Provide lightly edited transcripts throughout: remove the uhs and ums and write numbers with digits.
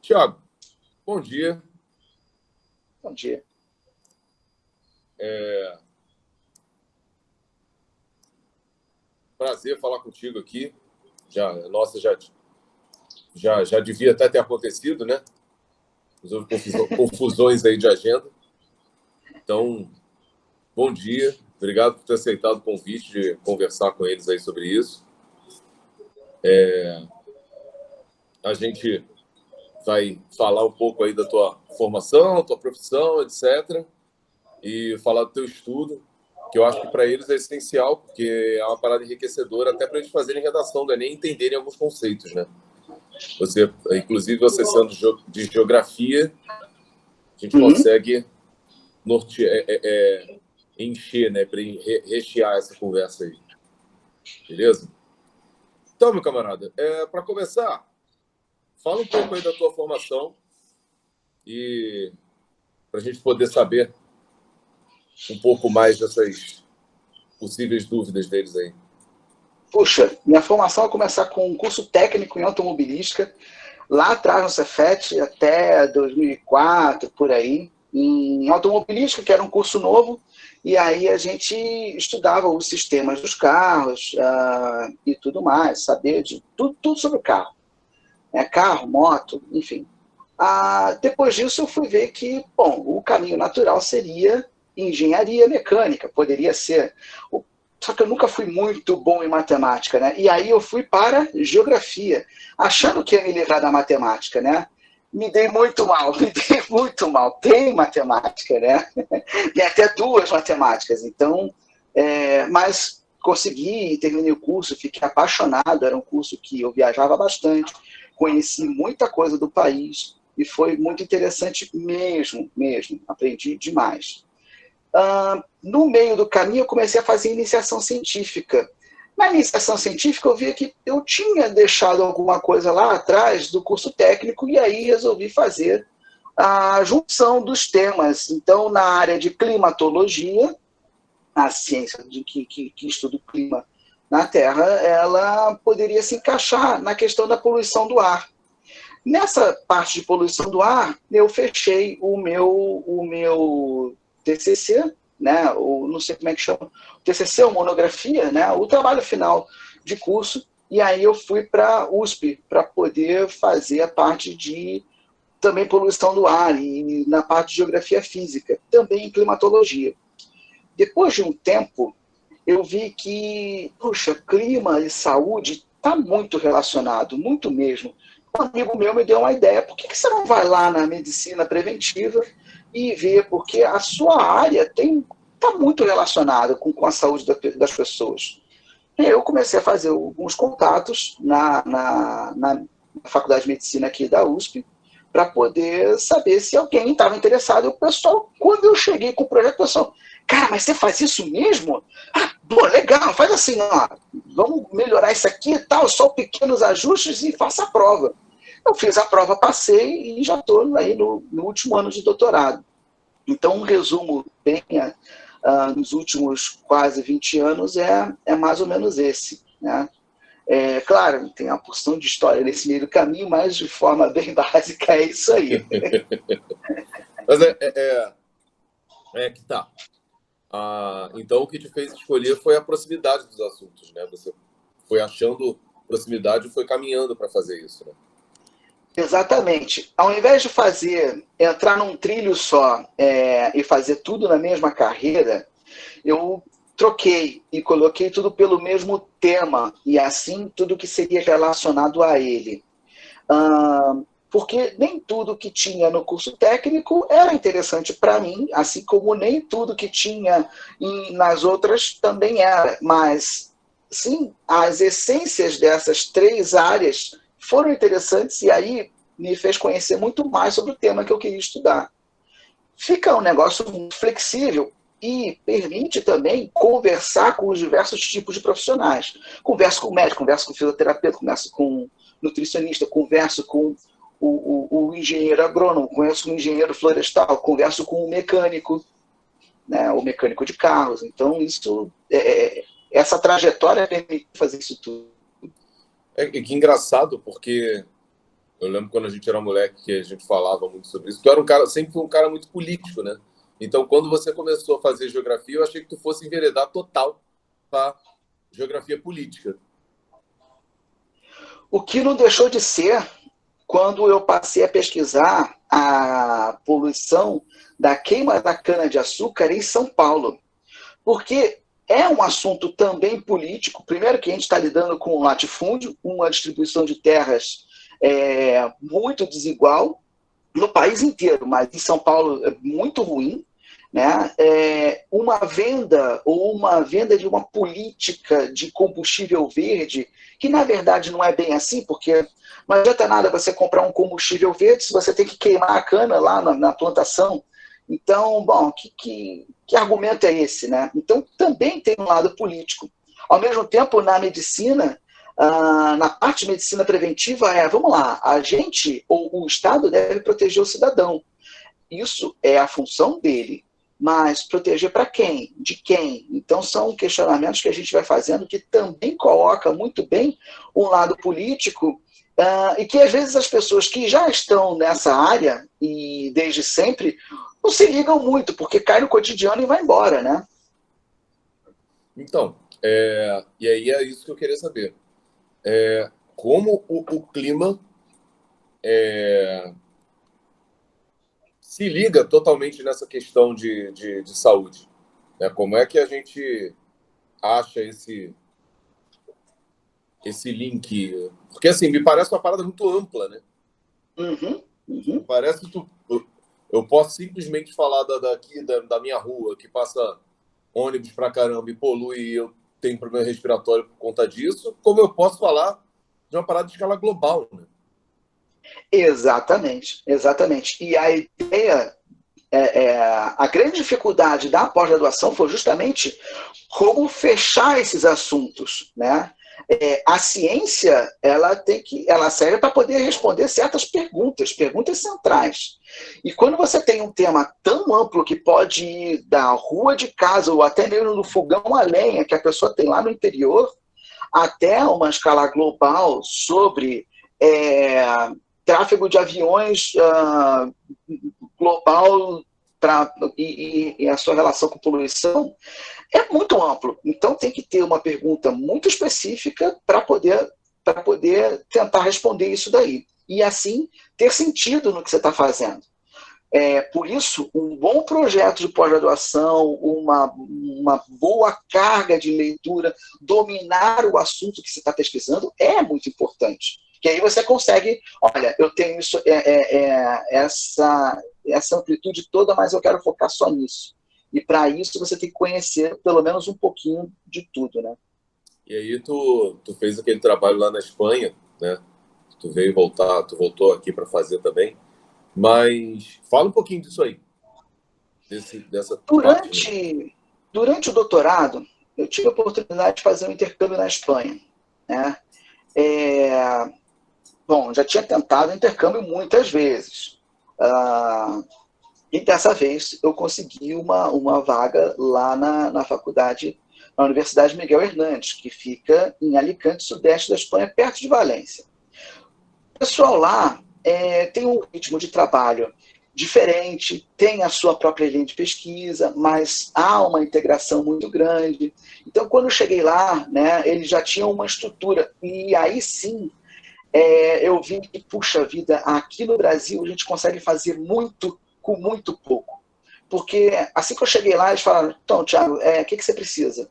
Tiago, bom dia. Bom dia. Prazer falar contigo aqui. Já devia até ter acontecido, né? Houve confusões aí de agenda. Então, bom dia. Obrigado por ter aceitado o convite de conversar com eles aí sobre isso. A gente vai falar um pouco aí da tua formação, tua profissão, etc. E falar do teu estudo, que eu acho que para eles é essencial, porque é uma parada enriquecedora, até para eles fazerem redação do Enem e entenderem alguns conceitos, né? Inclusive, você sendo de geografia, a gente consegue encher, né? Para rechear essa conversa aí. Beleza? Então, meu camarada, para começar, fala um pouco aí da tua formação e para a gente poder saber um pouco mais dessas possíveis dúvidas deles aí. Puxa, minha formação vai começar com um curso técnico em automobilística, lá atrás no Cefet, até 2004, por aí, em automobilística, que era um curso novo, e aí a gente estudava os sistemas dos carros e tudo mais, saber de tudo sobre o carro. Carro, moto, enfim. Depois disso eu fui ver que, bom, o caminho natural seria engenharia mecânica, poderia ser. Só que eu nunca fui muito bom em matemática, né? E aí eu fui para geografia, achando que ia me livrar da matemática, né? Me dei muito mal, me dei muito mal. Tem matemática, né? Tem até duas matemáticas, então, mas consegui, terminei o curso, fiquei apaixonado, era um curso que eu viajava bastante, conheci muita coisa do país e foi muito interessante mesmo, aprendi demais. No meio do caminho, eu comecei a fazer iniciação científica. Na iniciação científica, eu via que eu tinha deixado alguma coisa lá atrás do curso técnico e aí resolvi fazer a junção dos temas. Então, na área de climatologia, a ciência que estuda o clima na Terra, ela poderia se encaixar na questão da poluição do ar. Nessa parte de poluição do ar, eu fechei o meu TCC, né, não sei como é que chama, o TCC ou monografia, né, o trabalho final de curso, e aí eu fui para a USP para poder fazer a parte de também poluição do ar e na parte de geografia física, também em climatologia. Depois de um tempo, eu vi que, puxa, clima e saúde está muito relacionado, muito mesmo. Um amigo meu me deu uma ideia, por que você não vai lá na medicina preventiva e ver, porque a sua área está muito relacionada com a saúde das pessoas. E eu comecei a fazer alguns contatos na Faculdade de Medicina aqui da USP, para poder saber se alguém estava interessado. E o pessoal, quando eu cheguei com o projeto, o pessoal, cara, mas você faz isso mesmo? Pô, legal, faz assim, ó, vamos melhorar isso aqui e tal, só pequenos ajustes e faça a prova. Eu fiz a prova, passei e já estou aí no último ano de doutorado. Então, um resumo bem nos últimos quase 20 anos é mais ou menos esse, né? Claro, tem uma porção de história nesse meio do caminho, mas de forma bem básica é isso aí. Mas que tá. Então, o que te fez escolher foi a proximidade dos assuntos, né? Você foi achando proximidade e foi caminhando para fazer isso, né? Exatamente. Ao invés de entrar num trilho só e fazer tudo na mesma carreira, eu troquei e coloquei tudo pelo mesmo tema, e assim tudo que seria relacionado a ele. Porque nem tudo que tinha no curso técnico era interessante para mim, assim como nem tudo que tinha nas outras também era. Mas, sim, as essências dessas três áreas foram interessantes e aí me fez conhecer muito mais sobre o tema que eu queria estudar. Fica um negócio muito flexível e permite também conversar com os diversos tipos de profissionais. Converso com o médico, converso com o fisioterapeuta, converso com o nutricionista, converso com o engenheiro agrônomo, converso com o engenheiro florestal, converso com o mecânico, né, o mecânico de carros. Então, essa trajetória permite fazer isso tudo. Que engraçado, porque Eu lembro quando a gente era moleque que a gente falava muito sobre isso. Tu era um cara, sempre foi um cara muito político, né? Então, quando você começou a fazer geografia, eu achei que tu fosse enveredar total para geografia política. O que não deixou de ser quando eu passei a pesquisar a poluição da queima da cana-de-açúcar em São Paulo. Porque é um assunto também político. Primeiro que a gente está lidando com um latifúndio, uma distribuição de terras muito desigual no país inteiro, mas em São Paulo é muito ruim, né? Uma venda de uma política de combustível verde, que na verdade não é bem assim, porque não adianta nada você comprar um combustível verde se você tem que queimar a cana lá na plantação. Então, bom, que argumento é esse, né? Então, também tem um lado político. Ao mesmo tempo, na medicina, na parte de medicina preventiva, vamos lá, a gente, ou o Estado, deve proteger o cidadão. Isso é a função dele. Mas proteger para quem? De quem? Então, são questionamentos que a gente vai fazendo que também coloca muito bem um lado político e que, às vezes, as pessoas que já estão nessa área, e desde sempre, não se ligam muito, porque cai no cotidiano e vai embora, né? Então, e aí é isso que eu queria saber. Como o clima se liga totalmente nessa questão de saúde? Né? Como é que a gente acha esse link? Porque, assim, me parece uma parada muito ampla, né? Parece que eu posso simplesmente falar daqui, da minha rua, que passa ônibus pra caramba e polui e eu tenho problema respiratório por conta disso, como eu posso falar de uma parada de escala global, né? Exatamente, exatamente. E a ideia, a grande dificuldade da pós-graduação foi justamente como fechar esses assuntos, né? A ciência, ela serve para poder responder certas perguntas centrais. E quando você tem um tema tão amplo que pode ir da rua de casa ou até mesmo no fogão a lenha que a pessoa tem lá no interior, até uma escala global sobre tráfego de aviões global e a sua relação com poluição, é muito amplo. Então tem que ter uma pergunta muito específica para poder tentar responder isso daí. E assim ter sentido no que você está fazendo. Por isso, um bom projeto de pós-graduação, uma boa carga de leitura, dominar o assunto que você está pesquisando é muito importante. Que aí você consegue, olha, eu tenho isso, essa amplitude toda, mas eu quero focar só nisso. E para isso você tem que conhecer pelo menos um pouquinho de tudo, né? E aí tu fez aquele trabalho lá na Espanha, né? Tu voltou aqui para fazer também. Mas fala um pouquinho disso aí. Dessa parte. Durante o doutorado, eu tive a oportunidade de fazer um intercâmbio na Espanha, né? Bom, já tinha tentado intercâmbio muitas vezes. E dessa vez eu consegui uma vaga lá na faculdade, na Universidade Miguel Hernández, que fica em Alicante, sudeste da Espanha, perto de Valência. O pessoal lá tem um ritmo de trabalho diferente, tem a sua própria linha de pesquisa, mas há uma integração muito grande. Então, quando eu cheguei lá, né, eles já tinham uma estrutura, e aí sim eu vi que, puxa vida, aqui no Brasil a gente consegue fazer muito com muito pouco. Porque assim que eu cheguei lá, eles falaram, então, Thiago, o que você precisa?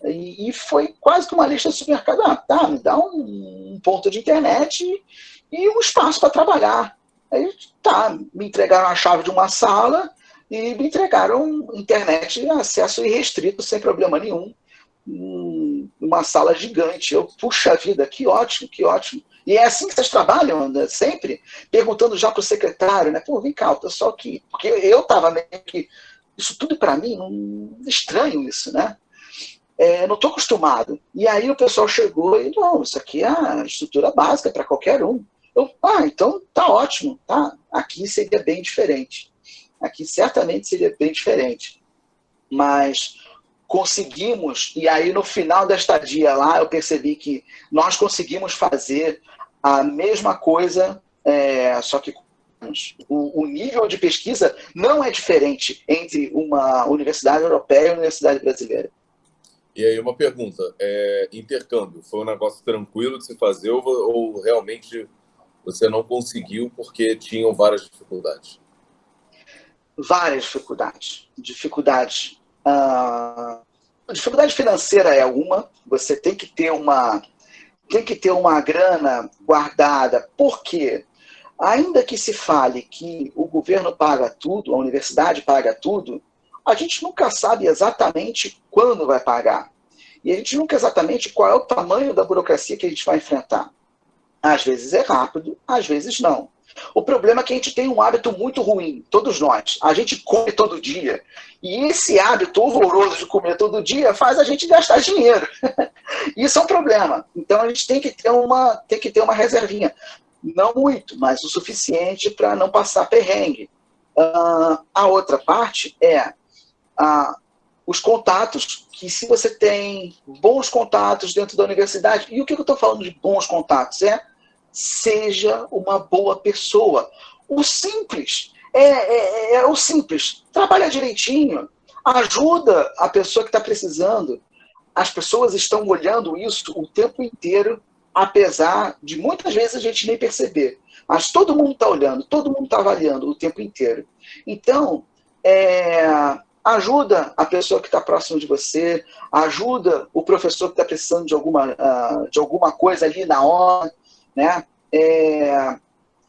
E foi quase que uma lista de supermercado. Tá, me dá um ponto de internet e um espaço para trabalhar. Aí, tá, me entregaram a chave de uma sala e me entregaram internet, acesso irrestrito, sem problema nenhum. Uma sala gigante. Eu, puxa vida, que ótimo, que ótimo. E é assim que vocês trabalham, né? Sempre perguntando já para o secretário, né? Pô, vem cá, o pessoal que... Porque eu estava meio que... Isso tudo para mim, estranho isso, né? Não estou acostumado. E aí o pessoal chegou e, não, isso aqui é a estrutura básica para qualquer um. Então tá ótimo, tá? Aqui seria bem diferente. Aqui certamente seria bem diferente. Mas conseguimos, e aí no final da estadia lá eu percebi que nós conseguimos fazer a mesma coisa, só que o nível de pesquisa não é diferente entre uma universidade europeia e uma universidade brasileira. E aí uma pergunta, intercâmbio, foi um negócio tranquilo de se fazer ou realmente você não conseguiu porque tinham várias dificuldades? Várias dificuldades. Dificuldade financeira é uma, você tem que ter uma grana guardada, porque ainda que se fale que o governo paga tudo, a universidade paga tudo, a gente nunca sabe exatamente quando vai pagar. E a gente nunca exatamente qual é o tamanho da burocracia que a gente vai enfrentar. Às vezes é rápido, às vezes não. O problema é que a gente tem um hábito muito ruim, todos nós. A gente come todo dia. E esse hábito horroroso de comer todo dia faz a gente gastar dinheiro. Isso é um problema. Então a gente tem que ter uma reservinha. Não muito, mas o suficiente para não passar perrengue. A outra parte é os contatos, que se você tem bons contatos dentro da universidade, e o que eu estou falando de bons contatos? Seja uma boa pessoa. O simples, o simples. Trabalha direitinho, ajuda a pessoa que está precisando. As pessoas estão olhando isso o tempo inteiro, apesar de muitas vezes a gente nem perceber. Mas todo mundo está olhando, todo mundo está avaliando o tempo inteiro. Então, ajuda a pessoa que está próximo de você, ajuda o professor que está precisando de alguma coisa ali na hora, né?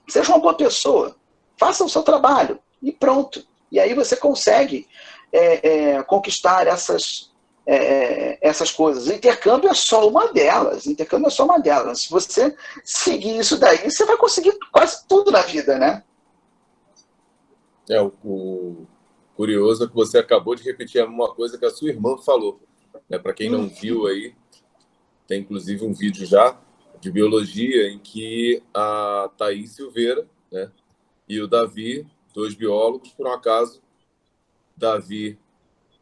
Seja uma boa pessoa, faça o seu trabalho e pronto. E aí você consegue conquistar essas coisas. O intercâmbio é só uma delas. Se você seguir isso daí, você vai conseguir quase tudo na vida, né? O curioso é que você acabou de repetir uma coisa que a sua irmã falou. Né? Para quem não viu aí, tem inclusive um vídeo já de biologia em que a Thaís Silveira, né, e o Davi, dois biólogos, por um acaso, Davi,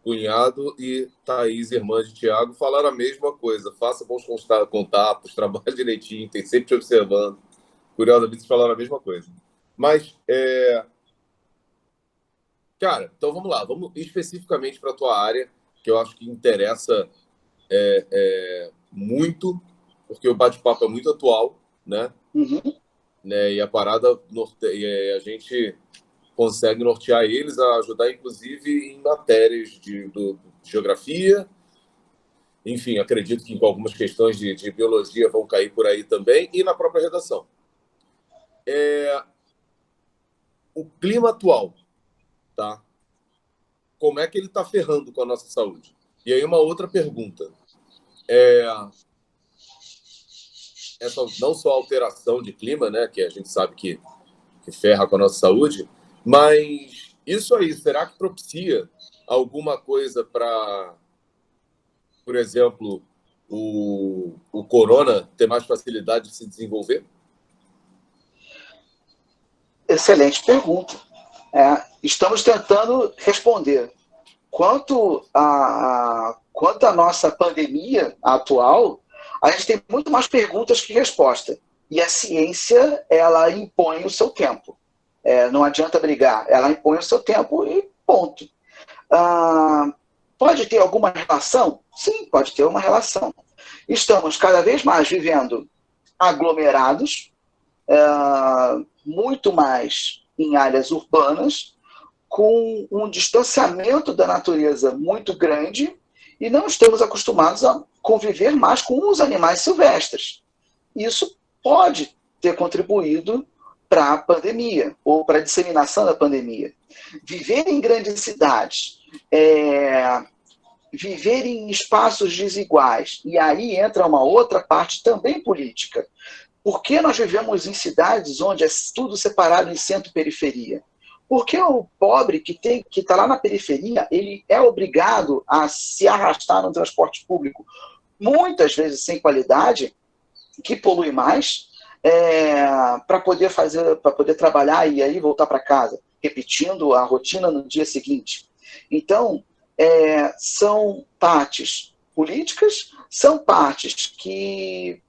cunhado, e Thaís, irmã de Tiago, falaram a mesma coisa. Faça bons contatos, trabalhe direitinho, tem sempre te observando. Curiosamente, eles falaram a mesma coisa. Mas, cara, então vamos lá. Vamos especificamente para a tua área, que eu acho que interessa muito, porque o bate-papo é muito atual, né? Uhum. Né? E a parada, a gente consegue nortear eles a ajudar, inclusive, em matérias de geografia. Enfim, acredito que em algumas questões de biologia vão cair por aí também, e na própria redação. O clima atual, tá? Como é que ele está ferrando com a nossa saúde? E aí uma outra pergunta. Essa não só alteração de clima, né, que a gente sabe que ferra com a nossa saúde, mas isso aí, será que propicia alguma coisa para, por exemplo, o corona ter mais facilidade de se desenvolver? Excelente pergunta. Estamos tentando responder. Quanto à nossa pandemia atual, a gente tem muito mais perguntas que respostas. E a ciência, ela impõe o seu tempo. Não adianta brigar, ela impõe o seu tempo e ponto. Pode ter alguma relação? Sim, pode ter uma relação. Estamos cada vez mais vivendo aglomerados, muito mais em áreas urbanas, com um distanciamento da natureza muito grande, e não estamos acostumados a conviver mais com os animais silvestres. Isso pode ter contribuído para a pandemia, ou para a disseminação da pandemia. Viver em grandes cidades, viver em espaços desiguais, e aí entra uma outra parte também política. Por que nós vivemos em cidades onde é tudo separado em centro e periferia? Porque o pobre que está lá na periferia, ele é obrigado a se arrastar no transporte público, muitas vezes sem qualidade, que polui mais, para poder trabalhar e aí voltar para casa, repetindo a rotina no dia seguinte. Então, são partes políticas, são partes que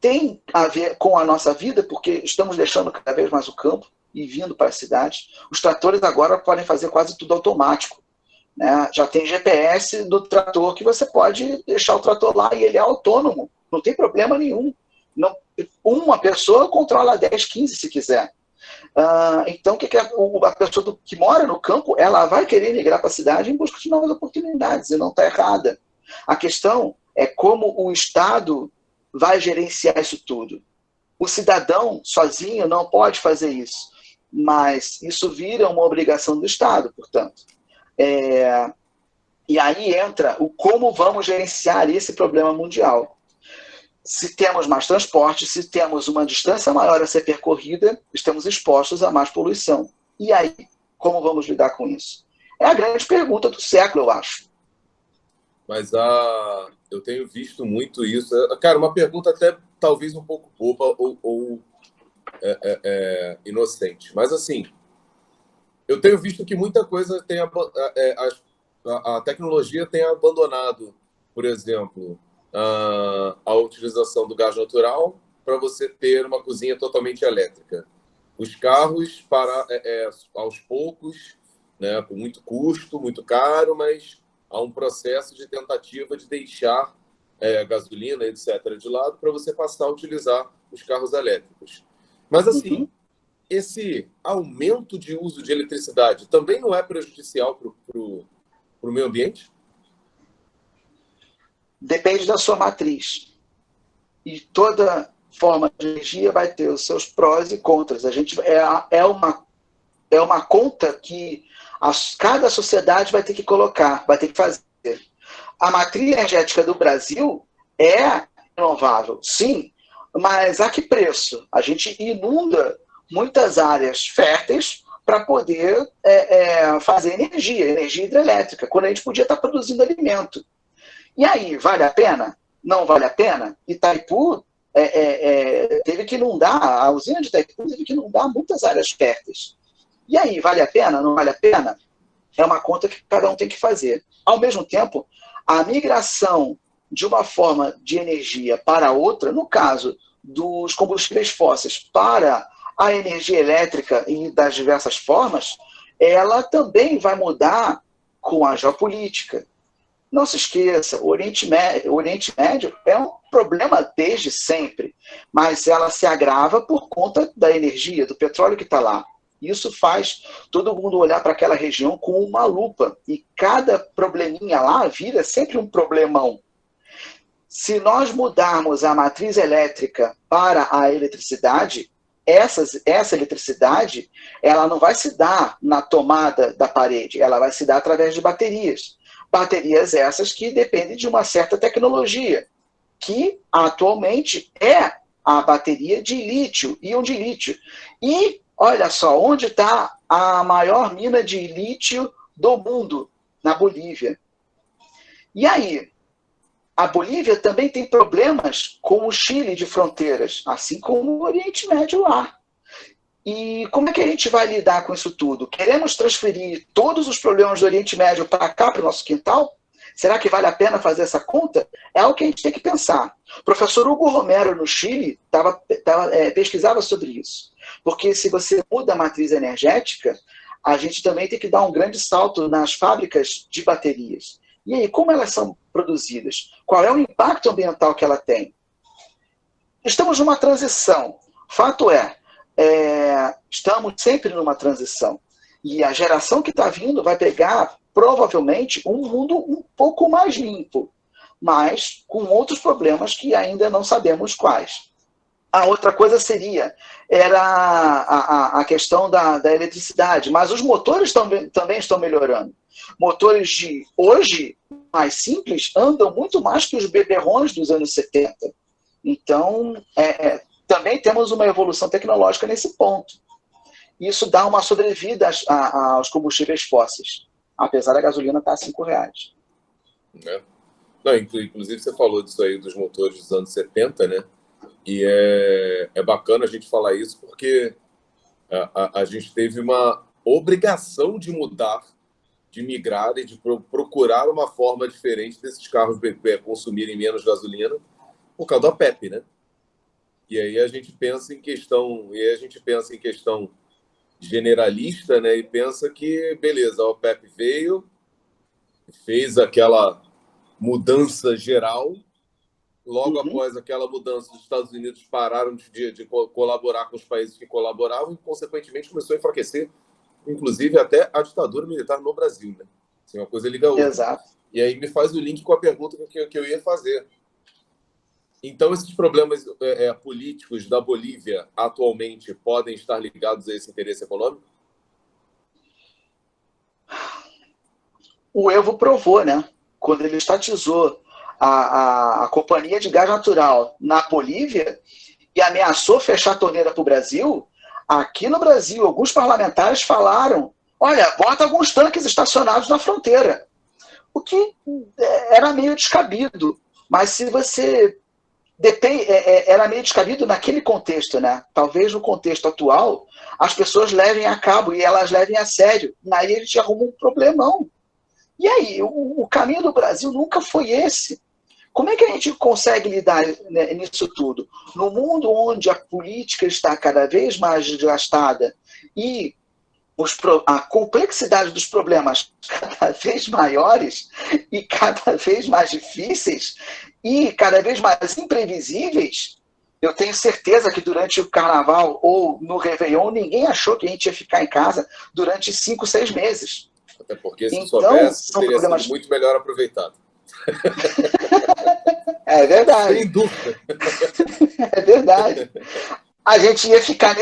tem a ver com a nossa vida, porque estamos deixando cada vez mais o campo e vindo para as cidades. Os tratores agora podem fazer quase tudo automático, né? Já tem GPS do trator que você pode deixar o trator lá e ele é autônomo, não tem problema nenhum. Não, uma pessoa controla 10, 15 se quiser. Então, a pessoa que mora no campo, ela vai querer migrar para a cidade em busca de novas oportunidades, e não está errada. A questão é como o Estado vai gerenciar isso tudo. O cidadão sozinho não pode fazer isso, mas isso vira uma obrigação do Estado, portanto. E aí entra o como vamos gerenciar esse problema mundial. Se temos mais transporte, se temos uma distância maior a ser percorrida, estamos expostos a mais poluição. E aí, como vamos lidar com isso? É a grande pergunta do século, eu acho. Mas eu tenho visto muito isso. Cara, uma pergunta até talvez um pouco boba ou inocente. Mas, assim, eu tenho visto que muita coisa tem a tecnologia tem abandonado, por exemplo, a utilização do gás natural para você ter uma cozinha totalmente elétrica. Os carros, aos poucos, né, com muito custo, muito caro, mas há um processo de tentativa de deixar gasolina, etc., de lado para você passar a utilizar os carros elétricos. Mas, assim, esse aumento de uso de eletricidade também não é prejudicial para o meio ambiente? Depende da sua matriz. E toda forma de energia vai ter os seus prós e contras. A gente é uma conta que cada sociedade vai ter que colocar, vai ter que fazer. A matriz energética do Brasil é renovável, sim, mas a que preço? A gente inunda muitas áreas férteis para poder fazer energia hidrelétrica, quando a gente podia estar produzindo alimento. E aí, vale a pena? Não vale a pena? Itaipu teve que inundar, a usina de Itaipu teve que inundar muitas áreas férteis. E aí, vale a pena? Não vale a pena? É uma conta que cada um tem que fazer. Ao mesmo tempo, a migração de uma forma de energia para outra, no caso dos combustíveis fósseis para a energia elétrica e das diversas formas, ela também vai mudar com a geopolítica. Não se esqueça, o Oriente Médio é um problema desde sempre, mas ela se agrava por conta da energia, do petróleo que está lá. Isso faz todo mundo olhar para aquela região com uma lupa, e cada probleminha lá vira sempre um problemão. Se nós mudarmos a matriz elétrica para a eletricidade, essa eletricidade ela não vai se dar na tomada da parede, ela vai se dar através de baterias. Baterias essas que dependem de uma certa tecnologia, que atualmente é a bateria de lítio, íon de lítio. E olha só, onde está a maior mina de lítio do mundo? Na Bolívia. E aí, a Bolívia também tem problemas com o Chile de fronteiras, assim como o Oriente Médio lá. E como é que a gente vai lidar com isso tudo? Queremos transferir todos os problemas do Oriente Médio para cá, para o nosso quintal? Será que vale a pena fazer essa conta? É algo que a gente tem que pensar. O professor Hugo Romero, no Chile, pesquisava sobre isso. Porque se você muda a matriz energética, a gente também tem que dar um grande salto nas fábricas de baterias. E aí, como elas são produzidas? Qual é o impacto ambiental que ela tem? Estamos numa transição. Fato estamos sempre numa transição. E a geração que está vindo vai pegar, provavelmente, um mundo um pouco mais limpo, mas com outros problemas que ainda não sabemos quais. A outra coisa era a questão da eletricidade, mas os motores também estão melhorando. Motores de hoje, mais simples, andam muito mais que os beberrões dos anos 70. Então, também temos uma evolução tecnológica nesse ponto. Isso dá uma sobrevida aos combustíveis fósseis, apesar da gasolina estar a R$5. Não, inclusive, você falou disso aí dos motores dos anos 70, né? E é bacana a gente falar isso porque a gente teve uma obrigação de mudar, de migrar e de procurar uma forma diferente desses carros consumirem menos gasolina por causa da PEP, né? E aí a gente pensa em questão generalista, né? E pensa que, beleza, a OPEP veio, fez aquela mudança geral. Logo após aquela mudança, os Estados Unidos pararam de colaborar com os países que colaboravam e, consequentemente, começou a enfraquecer, inclusive até a ditadura militar no Brasil, né? Assim, uma coisa liga a outra. Exato. E aí me faz o link com a pergunta que eu ia fazer. Então, esses problemas políticos da Bolívia atualmente podem estar ligados a esse interesse econômico? O Evo provou, né? Quando ele estatizou a companhia de gás natural na Bolívia e ameaçou fechar a torneira para o Brasil, aqui no Brasil, alguns parlamentares falaram: olha, bota alguns tanques estacionados na fronteira. O que era meio descabido. Mas se você... era meio descabido naquele contexto, né? Talvez no contexto atual, as pessoas levem a cabo e elas levem a sério. E aí a gente arruma um problemão. E aí, o caminho do Brasil nunca foi esse. Como é que a gente consegue lidar nisso tudo? No mundo onde a política está cada vez mais desgastada e a complexidade dos problemas cada vez maiores e cada vez mais difíceis e cada vez mais imprevisíveis, eu tenho certeza que durante o Carnaval ou no Réveillon, ninguém achou que a gente ia ficar em casa durante 5, 6 meses. Até porque, se então, soubesse, teria problemas... sido muito melhor aproveitado. É verdade. Sem dúvida. É verdade. A gente ia ficar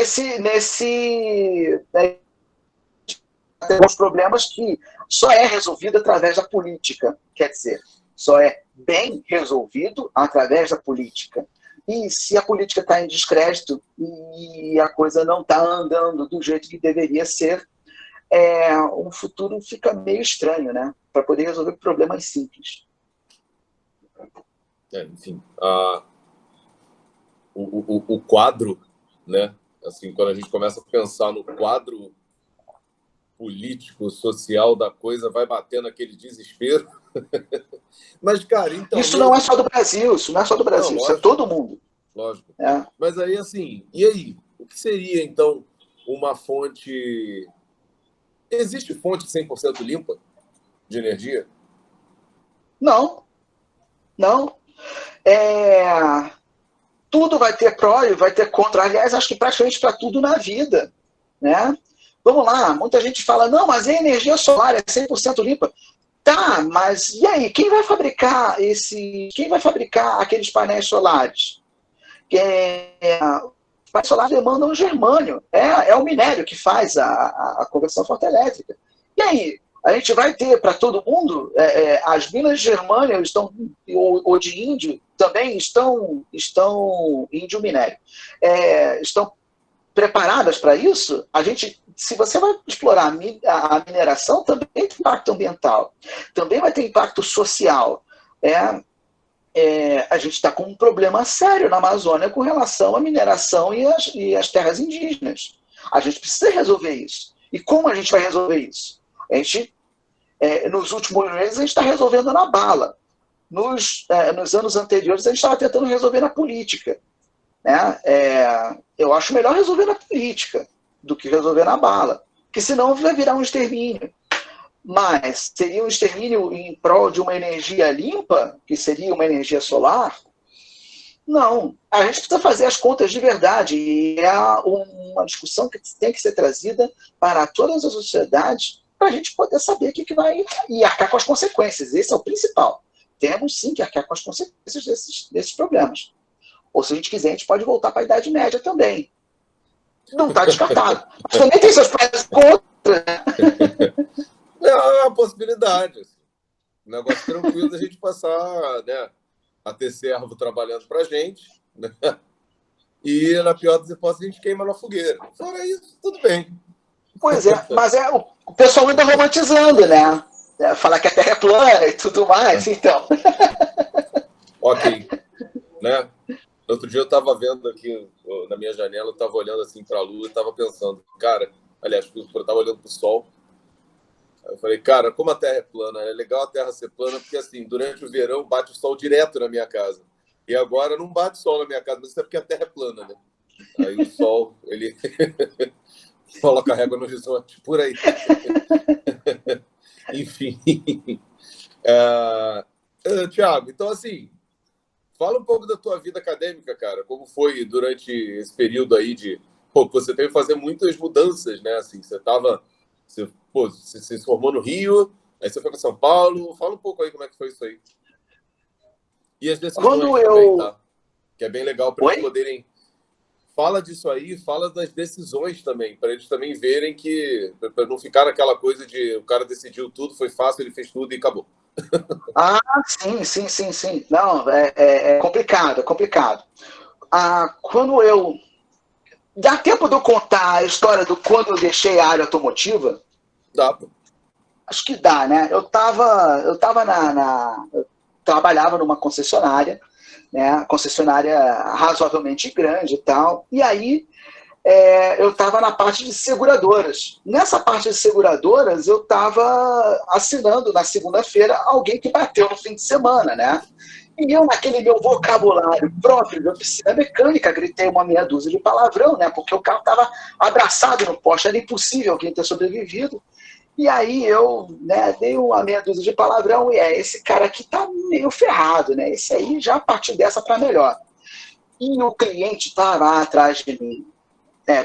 alguns problemas que só é resolvido através da política. Quer dizer, só é bem resolvido através da política. E se a política está em descrédito e a coisa não está andando do jeito que deveria ser, o futuro fica meio estranho, né? Para poder resolver problemas simples. Enfim, o quadro, né? Assim, quando a gente começa a pensar no quadro político, social da coisa, vai batendo aquele desespero. Mas, cara, então... Isso não é só do Brasil, isso não é lógico, isso é todo mundo. Lógico. Mas aí, assim, e aí? O que seria, então, uma fonte... Existe fonte 100% limpa de energia? Não. Tudo vai ter pró e vai ter contra. Aliás, acho que praticamente para tudo na vida, né? Vamos lá, muita gente fala, não, mas a energia solar é 100% limpa. Tá, mas e aí? Quem vai fabricar aqueles painéis solares? Os painéis solares demandam germânio. É o minério que faz a conversão fotoelétrica. E aí? A gente vai ter para todo mundo, as minas de germânio ou de índio também estão índio minério, estão preparadas para isso. Se você vai explorar a mineração, também tem impacto ambiental, também vai ter impacto social. A gente está com um problema sério na Amazônia com relação à mineração e as terras indígenas. A gente precisa resolver isso. E como a gente vai resolver isso? Nos últimos meses, a gente está resolvendo na bala. Nos anos anteriores, a gente estava tentando resolver na política. Né? Eu acho melhor resolver na política do que resolver na bala, porque senão vai virar um extermínio. Mas seria um extermínio em prol de uma energia limpa, que seria uma energia solar? Não. A gente precisa fazer as contas de verdade, e é uma discussão que tem que ser trazida para todas as sociedades, para a gente poder saber o que vai e arcar com as consequências. Esse é o principal. Temos sim que arcar com as consequências desses problemas. Ou se a gente quiser, a gente pode voltar para a Idade Média também. Não está descartado. Mas também tem seus prós e contras. É uma possibilidade. Um negócio tranquilo da gente passar, né, a ter servo trabalhando para a gente, né? E, na pior das hipóteses, a gente queima na fogueira. Fora isso, tudo bem. Pois é, mas o pessoal ainda romantizando, né? Falar que a Terra é plana e tudo mais, então. Ok. Né? Outro dia eu estava vendo aqui na minha janela, eu estava olhando assim para a lua e estava pensando, cara, aliás, eu estava olhando para o sol. Eu falei, cara, como a Terra é plana, é legal a Terra ser plana, porque assim, durante o verão bate o sol direto na minha casa. E agora não bate sol na minha casa, mas isso é porque a terra é plana, né? Aí o sol, ele coloca a régua no horizonte, por aí. Enfim. Thiago, então assim, fala um pouco da tua vida acadêmica, cara. Como foi durante esse período aí de... Pô, você teve que fazer muitas mudanças, né? Assim, você se formou no Rio, aí você foi para São Paulo. Fala um pouco aí como é que foi isso aí. E as Quando decisões também, eu... tá? Que é bem legal para eles Oi? poderem... Fala disso aí, fala das decisões também, para eles também verem que... Para não ficar naquela coisa de o cara decidiu tudo, foi fácil, ele fez tudo e acabou. Ah, sim, sim, sim, sim. Não, é complicado, é complicado. Quando eu... Dá tempo de eu contar a história do quando eu deixei a área automotiva? Dá, pô. Acho que dá, né? Eu trabalhava numa concessionária, né? Concessionária razoavelmente grande e tal. E aí eu estava na parte de seguradoras. Nessa parte de seguradoras, eu estava assinando na segunda-feira alguém que bateu no fim de semana, né? E eu, naquele meu vocabulário próprio de oficina mecânica, gritei uma meia dúzia de palavrão, né? Porque o carro estava abraçado no poste, era impossível alguém ter sobrevivido. E aí eu, né, dei uma meia dúzia de palavrão e esse cara aqui tá meio ferrado, né? Esse aí já partiu dessa para melhor. E o cliente tá lá atrás de mim.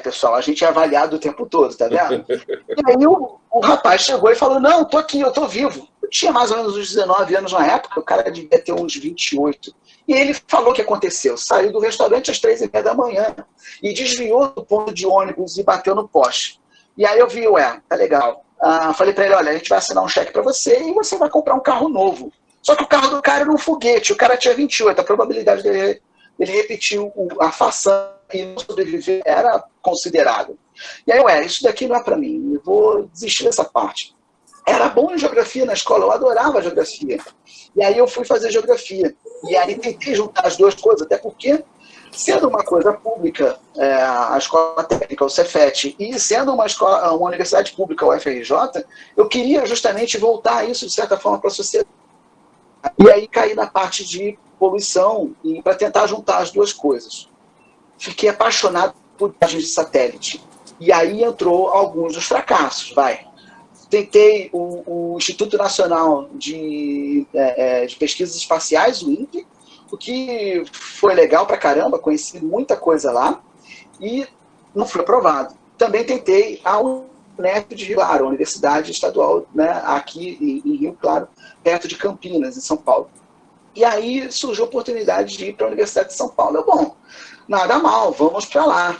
Pessoal, a gente é avaliado o tempo todo, tá vendo? E aí o rapaz chegou e falou, não, tô aqui, eu tô vivo. Eu tinha mais ou menos uns 19 anos na época, o cara devia ter uns 28. E ele falou o que aconteceu. Saiu do restaurante às 3h30 da manhã e desviou do ponto de ônibus e bateu no poste. E aí eu vi, tá legal. Falei para ele, olha, a gente vai assinar um cheque para você e você vai comprar um carro novo. Só que o carro do cara era um foguete, o cara tinha 28, a probabilidade dele repetir a façanha e não sobreviver era considerável. E aí, isso daqui não é para mim, eu vou desistir dessa parte. Era bom em geografia na escola, eu adorava geografia. E aí eu fui fazer geografia. E aí tentei juntar as duas coisas, até porque, sendo uma coisa pública, a escola técnica, o Cefet, e sendo uma universidade pública, o UFRJ, eu queria justamente voltar isso, de certa forma, para a sociedade. E aí caí na parte de poluição, e para tentar juntar as duas coisas. Fiquei apaixonado por imagens de satélite. E aí entrou alguns dos fracassos, Tentei o Instituto Nacional de Pesquisas Espaciais, o INPE, o que foi legal pra caramba, conheci muita coisa lá, e não fui aprovado. Também tentei a UNEP de Rio Claro, a Universidade Estadual, né, aqui em Rio Claro, perto de Campinas, em São Paulo. E aí surgiu a oportunidade de ir para a Universidade de São Paulo. Bom, nada mal, vamos para lá.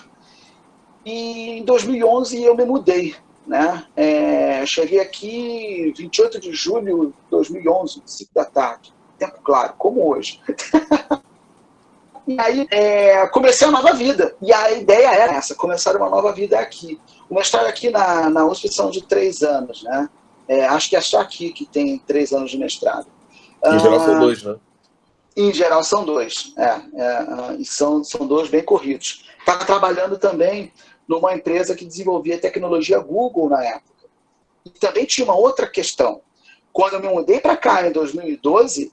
E em 2011 eu me mudei, né? Cheguei aqui 28 de julho de 2011, 5 da tarde, tempo claro, como hoje. E aí comecei uma nova vida. E a ideia era essa, começar uma nova vida aqui. O mestrado aqui na USP são de 3 anos, né? Acho que é só aqui que tem 3 anos de mestrado. Em geral são 2, né? Em geral são 2. E são 2 bem corridos. Estava trabalhando também numa empresa que desenvolvia tecnologia Google na época. E também tinha uma outra questão. Quando eu me mudei para cá em 2011,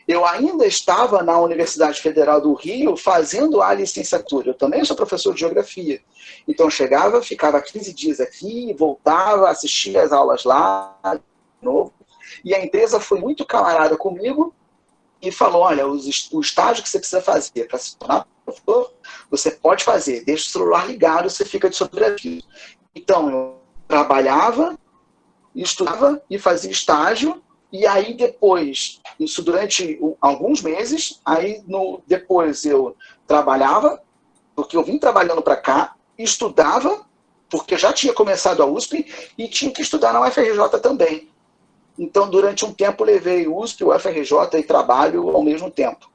eu ainda estava na Universidade Federal do Rio fazendo a licenciatura. Eu também sou professor de geografia. Então eu chegava, ficava 15 dias aqui, voltava, assistia às aulas lá, de novo. E a empresa foi muito camarada comigo e falou, olha, o estágio que você precisa fazer para se tornar professor, você pode fazer, deixa o celular ligado, você fica de sobreaviso. Então, eu trabalhava, estudava e fazia estágio, e aí depois, isso durante alguns meses, aí depois eu trabalhava, porque eu vim trabalhando para cá, estudava, porque já tinha começado a USP, e tinha que estudar na UFRJ também. Então, durante um tempo, levei USP, UFRJ e trabalho ao mesmo tempo.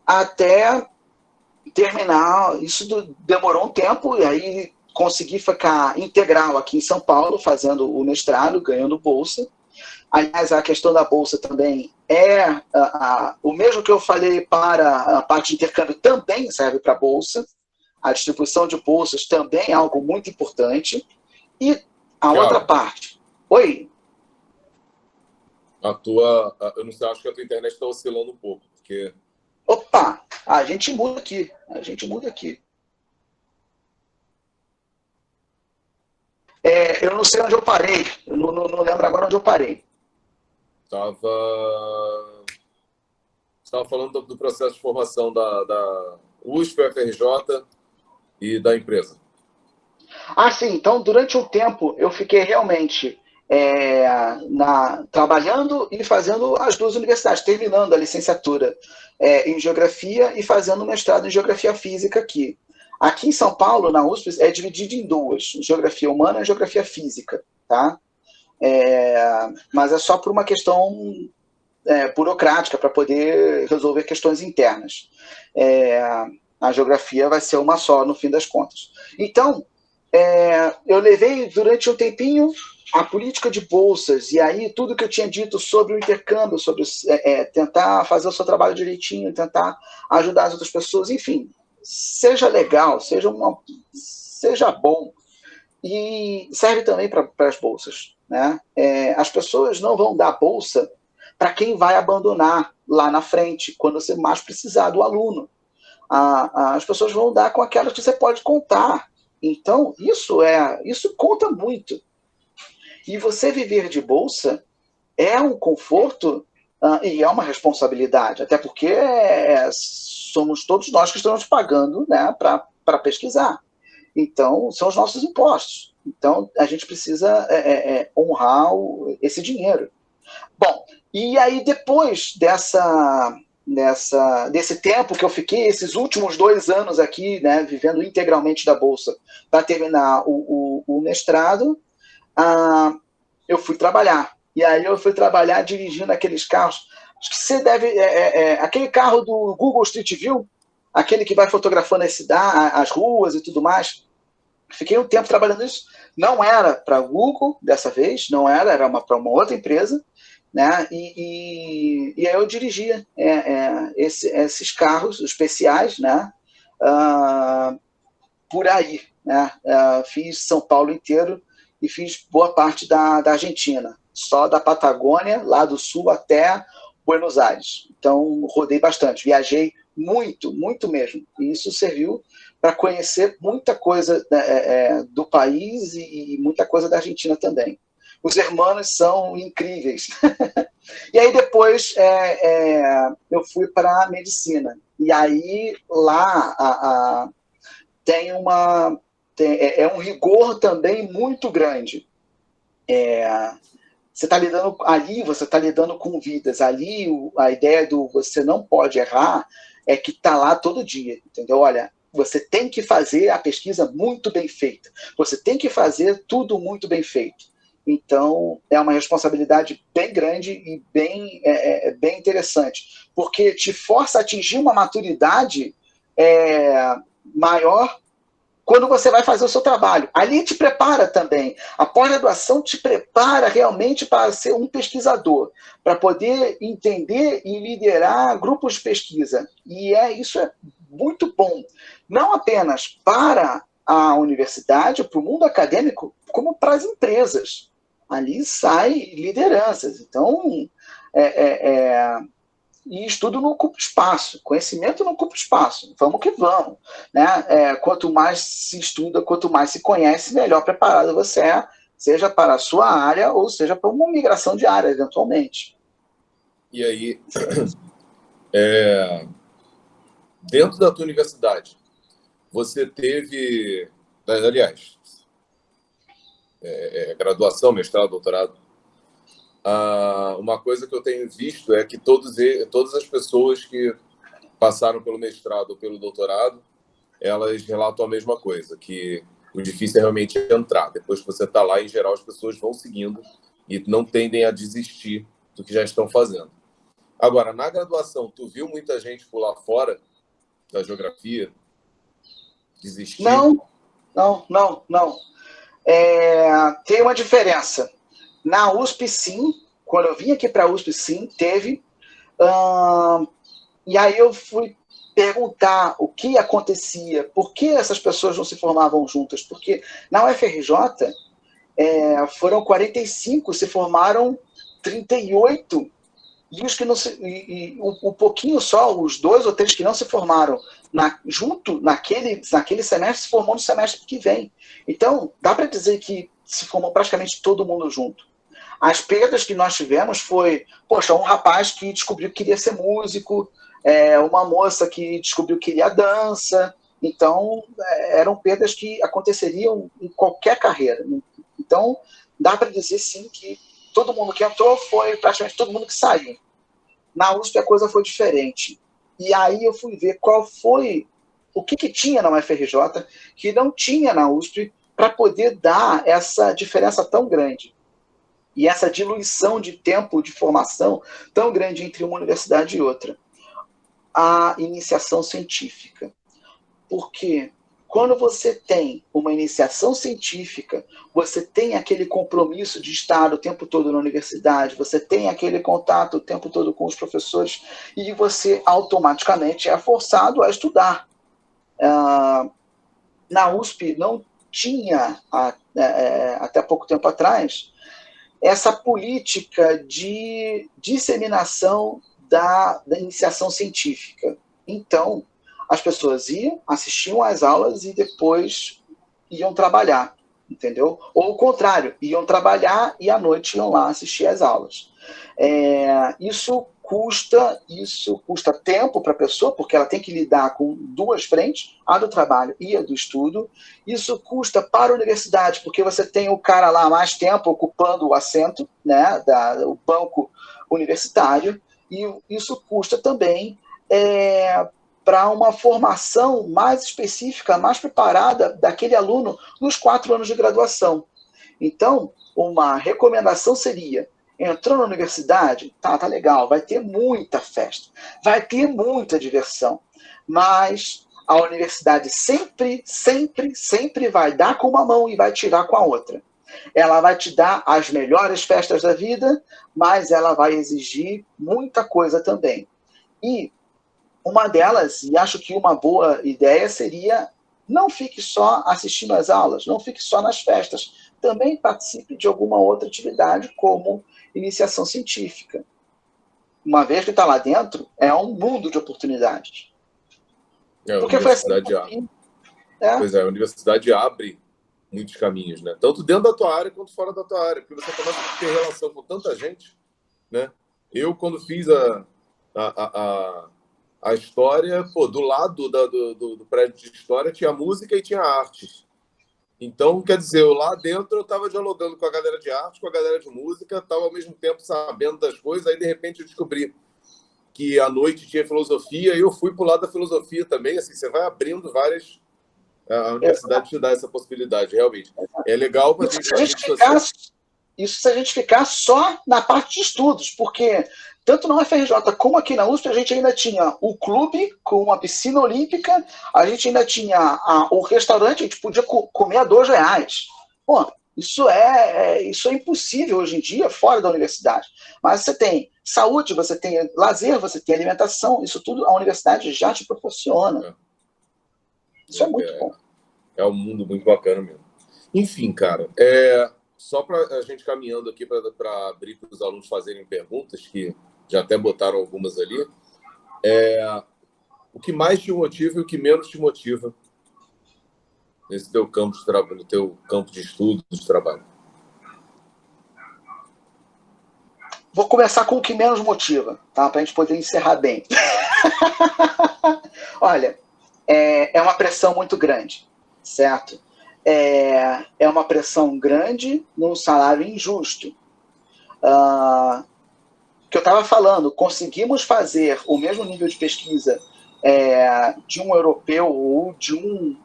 Até terminar, isso demorou um tempo, e aí consegui ficar integral aqui em São Paulo, fazendo o mestrado, ganhando bolsa. Aliás, a questão da bolsa também o mesmo que eu falei para a parte de intercâmbio, também serve para a bolsa. A distribuição de bolsas também é algo muito importante. E a outra parte... Oi? Eu não sei, acho que a tua internet está oscilando um pouco. Porque... Opa, a gente muda aqui. A gente muda aqui. Eu não sei onde eu parei. Eu não lembro agora onde eu parei. Estava falando do processo de formação da USP, UFRJ e da empresa. Sim. Então, durante um tempo, eu fiquei realmente trabalhando e fazendo as duas universidades, terminando a licenciatura em Geografia e fazendo mestrado em Geografia Física aqui. Aqui em São Paulo, na USP, é dividido em duas, Geografia Humana e Geografia Física, tá? Mas é só por uma questão burocrática, para poder resolver questões internas. A geografia vai ser uma só, no fim das contas. Então, eu levei durante um tempinho a política de bolsas, e aí tudo que eu tinha dito sobre o intercâmbio, sobre tentar fazer o seu trabalho direitinho, tentar ajudar as outras pessoas, enfim, seja legal, seja bom, e serve também para as bolsas, né? As pessoas não vão dar bolsa para quem vai abandonar lá na frente, quando você mais precisar do aluno. As pessoas vão dar com aquelas que você pode contar. Então, isso conta muito. E você viver de bolsa é um conforto e é uma responsabilidade, até porque somos todos nós que estamos pagando, né, para pesquisar. Então, são os nossos impostos. Então, a gente precisa honrar esse dinheiro. Bom, e aí depois desse tempo que eu fiquei, esses últimos 2 anos aqui, né, vivendo integralmente da Bolsa, para terminar o mestrado, eu fui trabalhar. E aí eu fui trabalhar dirigindo aqueles carros. Acho que você deve... aquele carro do Google Street View, aquele que vai fotografando as ruas e tudo mais. Fiquei um tempo trabalhando nisso. Não era para o Google dessa vez, não era para uma outra empresa, né? E aí eu dirigia esses carros especiais, né? Por aí, né? Fiz São Paulo inteiro e fiz boa parte da Argentina, só da Patagônia, lá do sul, até Buenos Aires. Então, rodei bastante, viajei muito, muito mesmo. E isso serviu para conhecer muita coisa do país e muita coisa da Argentina também. Os hermanos são incríveis. E aí depois eu fui para a medicina. E aí lá tem um rigor também muito grande. Você está lidando com vidas. Ali a ideia do você não pode errar é que está lá todo dia, entendeu? Olha, você tem que fazer a pesquisa muito bem feita. Você tem que fazer tudo muito bem feito. Então, é uma responsabilidade bem grande e bem interessante, porque te força a atingir uma maturidade maior quando você vai fazer o seu trabalho. Ali te prepara também. A pós-graduação te prepara realmente para ser um pesquisador, para poder entender e liderar grupos de pesquisa. E isso é muito bom. Não apenas para a universidade, para o mundo acadêmico, como para as empresas. Ali sai lideranças. Então, e estudo não ocupa espaço, conhecimento não ocupa espaço, vamos que vamos. Né? Quanto mais se estuda, quanto mais se conhece, melhor preparado você é, seja para a sua área ou seja para uma migração de área, eventualmente. E aí, dentro da tua universidade, você teve, aliás, graduação, mestrado, doutorado, uma coisa que eu tenho visto é que todas as pessoas que passaram pelo mestrado ou pelo doutorado, elas relatam a mesma coisa, que o difícil é realmente entrar. Depois que você está lá, em geral, as pessoas vão seguindo e não tendem a desistir do que já estão fazendo. Agora, na graduação, tu viu muita gente pular fora da geografia? Desistir? Não. Tem uma diferença. Na USP, sim. Quando eu vim aqui para a USP, sim, teve. E aí eu fui perguntar o que acontecia, por que essas pessoas não se formavam juntas. Porque na UFRJ foram 45, se formaram 38 E os que não se, e o pouquinho só, os 2 ou 3 que não se formaram junto naquele semestre, se formou no semestre que vem. Então, dá para dizer que se formou praticamente todo mundo junto. As perdas que nós tivemos foi, poxa, um rapaz que descobriu que queria ser músico, uma moça que descobriu que queria dança. Então, eram perdas que aconteceriam em qualquer carreira. Então, dá para dizer, sim, que todo mundo que entrou foi praticamente todo mundo que saiu. Na USP a coisa foi diferente. E aí eu fui ver o que tinha na UFRJ que não tinha na USP para poder dar essa diferença tão grande. E essa diluição de tempo de formação tão grande entre uma universidade e outra. A iniciação científica. Porque quando você tem uma iniciação científica, você tem aquele compromisso de estar o tempo todo na universidade, você tem aquele contato o tempo todo com os professores, e você automaticamente é forçado a estudar. Na USP não tinha, até pouco tempo atrás, essa política de disseminação da iniciação científica. Então, as pessoas iam, assistiam às aulas e depois iam trabalhar, entendeu? Ou o contrário, iam trabalhar e à noite iam lá assistir às aulas. Isso custa tempo para a pessoa, porque ela tem que lidar com 2 frentes, a do trabalho e a do estudo. Isso custa para a universidade, porque você tem o cara lá mais tempo ocupando o assento, né, o banco universitário, e isso custa também para uma formação mais específica, mais preparada daquele aluno nos 4 anos de graduação. Então, uma recomendação seria: entrou na universidade, tá legal, vai ter muita festa, vai ter muita diversão, mas a universidade sempre, sempre, sempre vai dar com uma mão e vai tirar com a outra. Ela vai te dar as melhores festas da vida, mas ela vai exigir muita coisa também. E uma delas, e acho que uma boa ideia, seria: não fique só assistindo às aulas, não fique só nas festas, também participe de alguma outra atividade, como iniciação científica. Uma vez que está lá dentro, é um mundo de oportunidades. A universidade abre. Pois é, a universidade abre muitos caminhos, né? Tanto dentro da tua área quanto fora da tua área, porque você começa a ter relação com tanta gente, né? Eu, quando fiz a história, do lado do prédio de história tinha música e tinha artes. Então, quer dizer, eu lá dentro eu estava dialogando com a galera de arte, com a galera de música, estava ao mesmo tempo sabendo das coisas, aí de repente eu descobri que à noite tinha filosofia, e eu fui para o lado da filosofia também. Assim, você vai abrindo várias... A universidade te dá essa possibilidade, realmente. É legal para isso se a gente ficar só na parte de estudos, porque tanto na UFRJ como aqui na USP a gente ainda tinha o clube com uma piscina olímpica, a gente ainda tinha o restaurante, a gente podia comer a R$2. Pô, isso é impossível hoje em dia fora da universidade. Mas você tem saúde, você tem lazer, você tem alimentação, isso tudo a universidade já te proporciona. Isso é muito bom. É um mundo muito bacana mesmo. Enfim, cara, só para a gente caminhando aqui para abrir para os alunos fazerem perguntas, que já até botaram algumas ali, o que mais te motiva e o que menos te motiva nesse teu campo de trabalho, no teu campo de estudo, de trabalho? Vou começar com o que menos motiva, tá? Para a gente poder encerrar bem. Olha, é uma pressão muito grande, certo? É uma pressão grande num salário injusto. Que eu estava falando, conseguimos fazer o mesmo nível de pesquisa de um europeu ou de um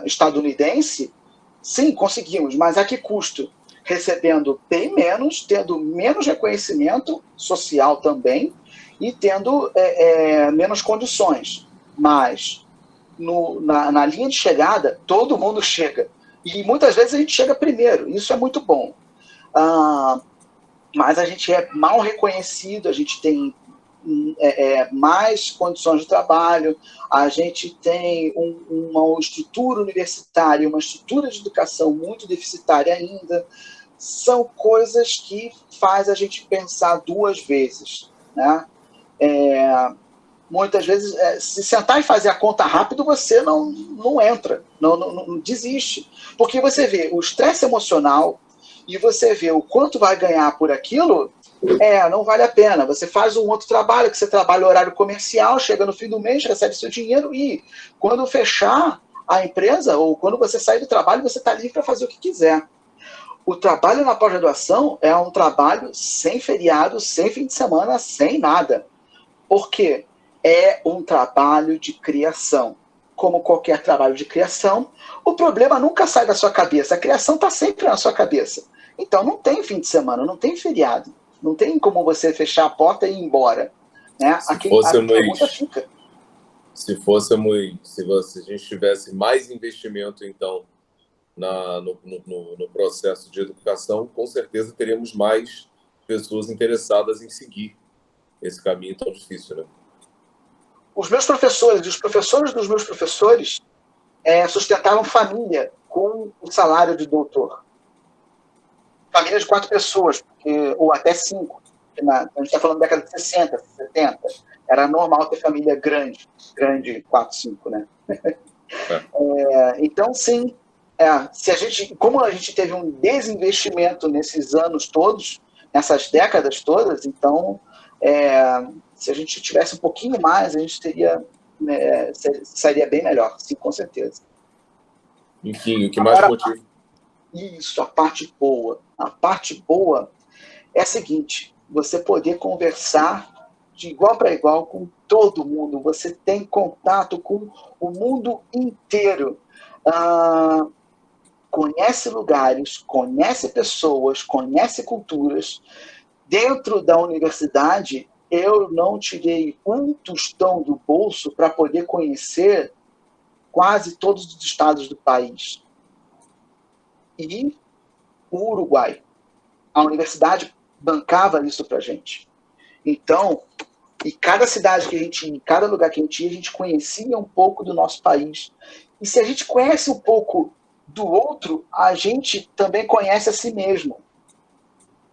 estadunidense? Sim, conseguimos, mas a que custo? Recebendo bem menos, tendo menos reconhecimento social também e tendo menos condições. Mas na linha de chegada, todo mundo chega. E muitas vezes a gente chega primeiro, isso é muito bom. Mas a gente é mal reconhecido, a gente tem mais condições de trabalho, a gente tem uma estrutura universitária, uma estrutura de educação muito deficitária ainda. são coisas que faz a gente pensar duas vezes, né? Muitas vezes, se sentar e fazer a conta rápido, você não entra, não desiste. Porque você vê o estresse emocional e você vê o quanto vai ganhar por aquilo, não vale a pena. Você faz um outro trabalho, que você trabalha horário comercial, chega no fim do mês, recebe seu dinheiro e quando fechar a empresa ou quando você sair do trabalho, você está livre para fazer o que quiser. O trabalho na pós-graduação é um trabalho sem feriado, sem fim de semana, sem nada. Por quê? É um trabalho de criação. Como qualquer trabalho de criação, o problema nunca sai da sua cabeça. A criação está sempre na sua cabeça. Então não tem fim de semana, não tem feriado. Não tem como você fechar a porta e ir embora. Né? A pergunta fica. Se a gente tivesse mais investimento, então, no processo de educação, com certeza teríamos mais pessoas interessadas em seguir esse caminho tão difícil, né? Os meus professores e os professores dos meus professores sustentavam família com o salário de doutor. Família de 4 pessoas, ou até 5. A gente está falando da década de 60, 70. Era normal ter família grande, 4, 5, né? Então, sim, como a gente teve um desinvestimento nesses anos todos, nessas décadas todas, então, se a gente tivesse um pouquinho mais, a gente sairia bem melhor, sim, com certeza. Enfim, o que mais motiva? Isso, a parte boa. A parte boa é a seguinte: você poder conversar de igual para igual com todo mundo. Você tem contato com o mundo inteiro. Conhece lugares, conhece pessoas, conhece culturas. Dentro da universidade, eu não tirei um tostão do bolso para poder conhecer quase todos os estados do país. E o Uruguai. A universidade bancava isso para a gente. Então, e cada cidade que a gente ia, cada lugar que a gente conhecia um pouco do nosso país. E se a gente conhece um pouco do outro, a gente também conhece a si mesmo.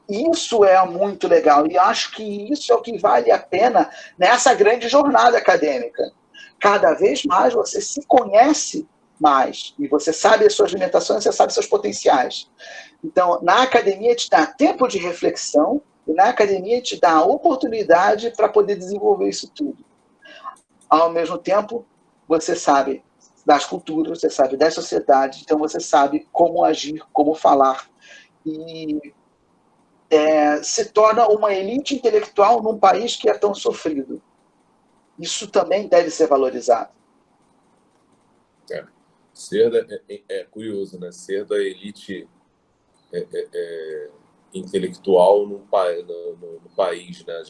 Isso é muito legal. E acho que isso é o que vale a pena nessa grande jornada acadêmica. Cada vez mais você se conhece mais. E você sabe as suas limitações, você sabe seus potenciais. Então, na academia te dá tempo de reflexão e na academia te dá a oportunidade para poder desenvolver isso tudo. Ao mesmo tempo, você sabe das culturas, você sabe das sociedades, então você sabe como agir, como falar. E se torna uma elite intelectual num país que é tão sofrido. Isso também deve ser valorizado. Ser é curioso, né? Ser da elite intelectual no país, né? A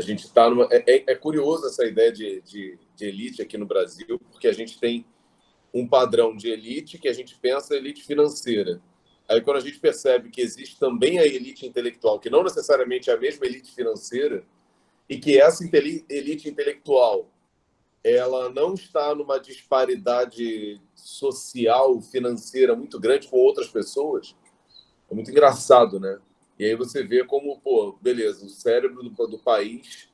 gente está numa... É curioso essa ideia de elite aqui no Brasil, porque a gente tem um padrão de elite que a gente pensa elite financeira. Aí, quando a gente percebe que existe também a elite intelectual, que não necessariamente é a mesma elite financeira, e que essa elite intelectual ela não está numa disparidade social, financeira muito grande com outras pessoas, é muito engraçado, né? E aí você vê como, pô, beleza, o cérebro do país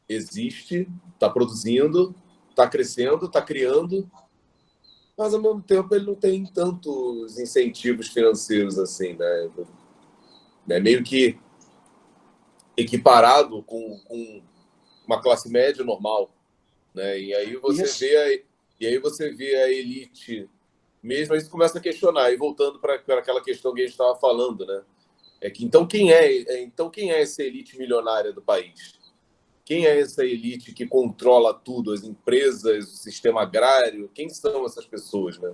existe, está produzindo, está crescendo, está criando, mas ao mesmo tempo ele não tem tantos incentivos financeiros assim, né? É meio que equiparado com uma classe média normal, né? E aí você vê a elite mesmo, aí você começa a questionar, e voltando para aquela questão que a gente estava falando, né? Então quem é essa elite milionária do país? Quem é essa elite que controla tudo, as empresas, o sistema agrário? Quem são essas pessoas, né?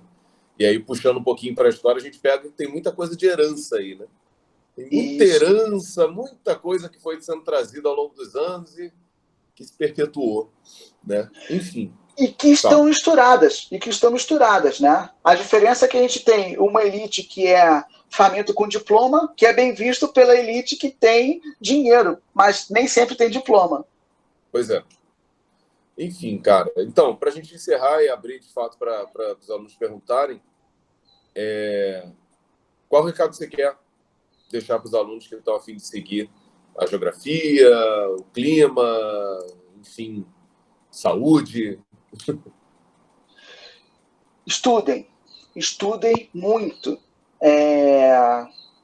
E aí, puxando um pouquinho para a história, a gente pega que tem muita coisa de herança aí, né? Tem muita herança, muita coisa que foi sendo trazida ao longo dos anos e que se perpetuou, né? Enfim. E que estão misturadas, né? A diferença é que a gente tem uma elite que é faminto com diploma, que é bem visto pela elite que tem dinheiro, mas nem sempre tem diploma. Pois é. Enfim, cara. Então, para a gente encerrar e abrir, de fato, para os alunos perguntarem, qual recado você quer deixar para os alunos que estão a fim de seguir a geografia, o clima, enfim, saúde? Estudem, estudem muito,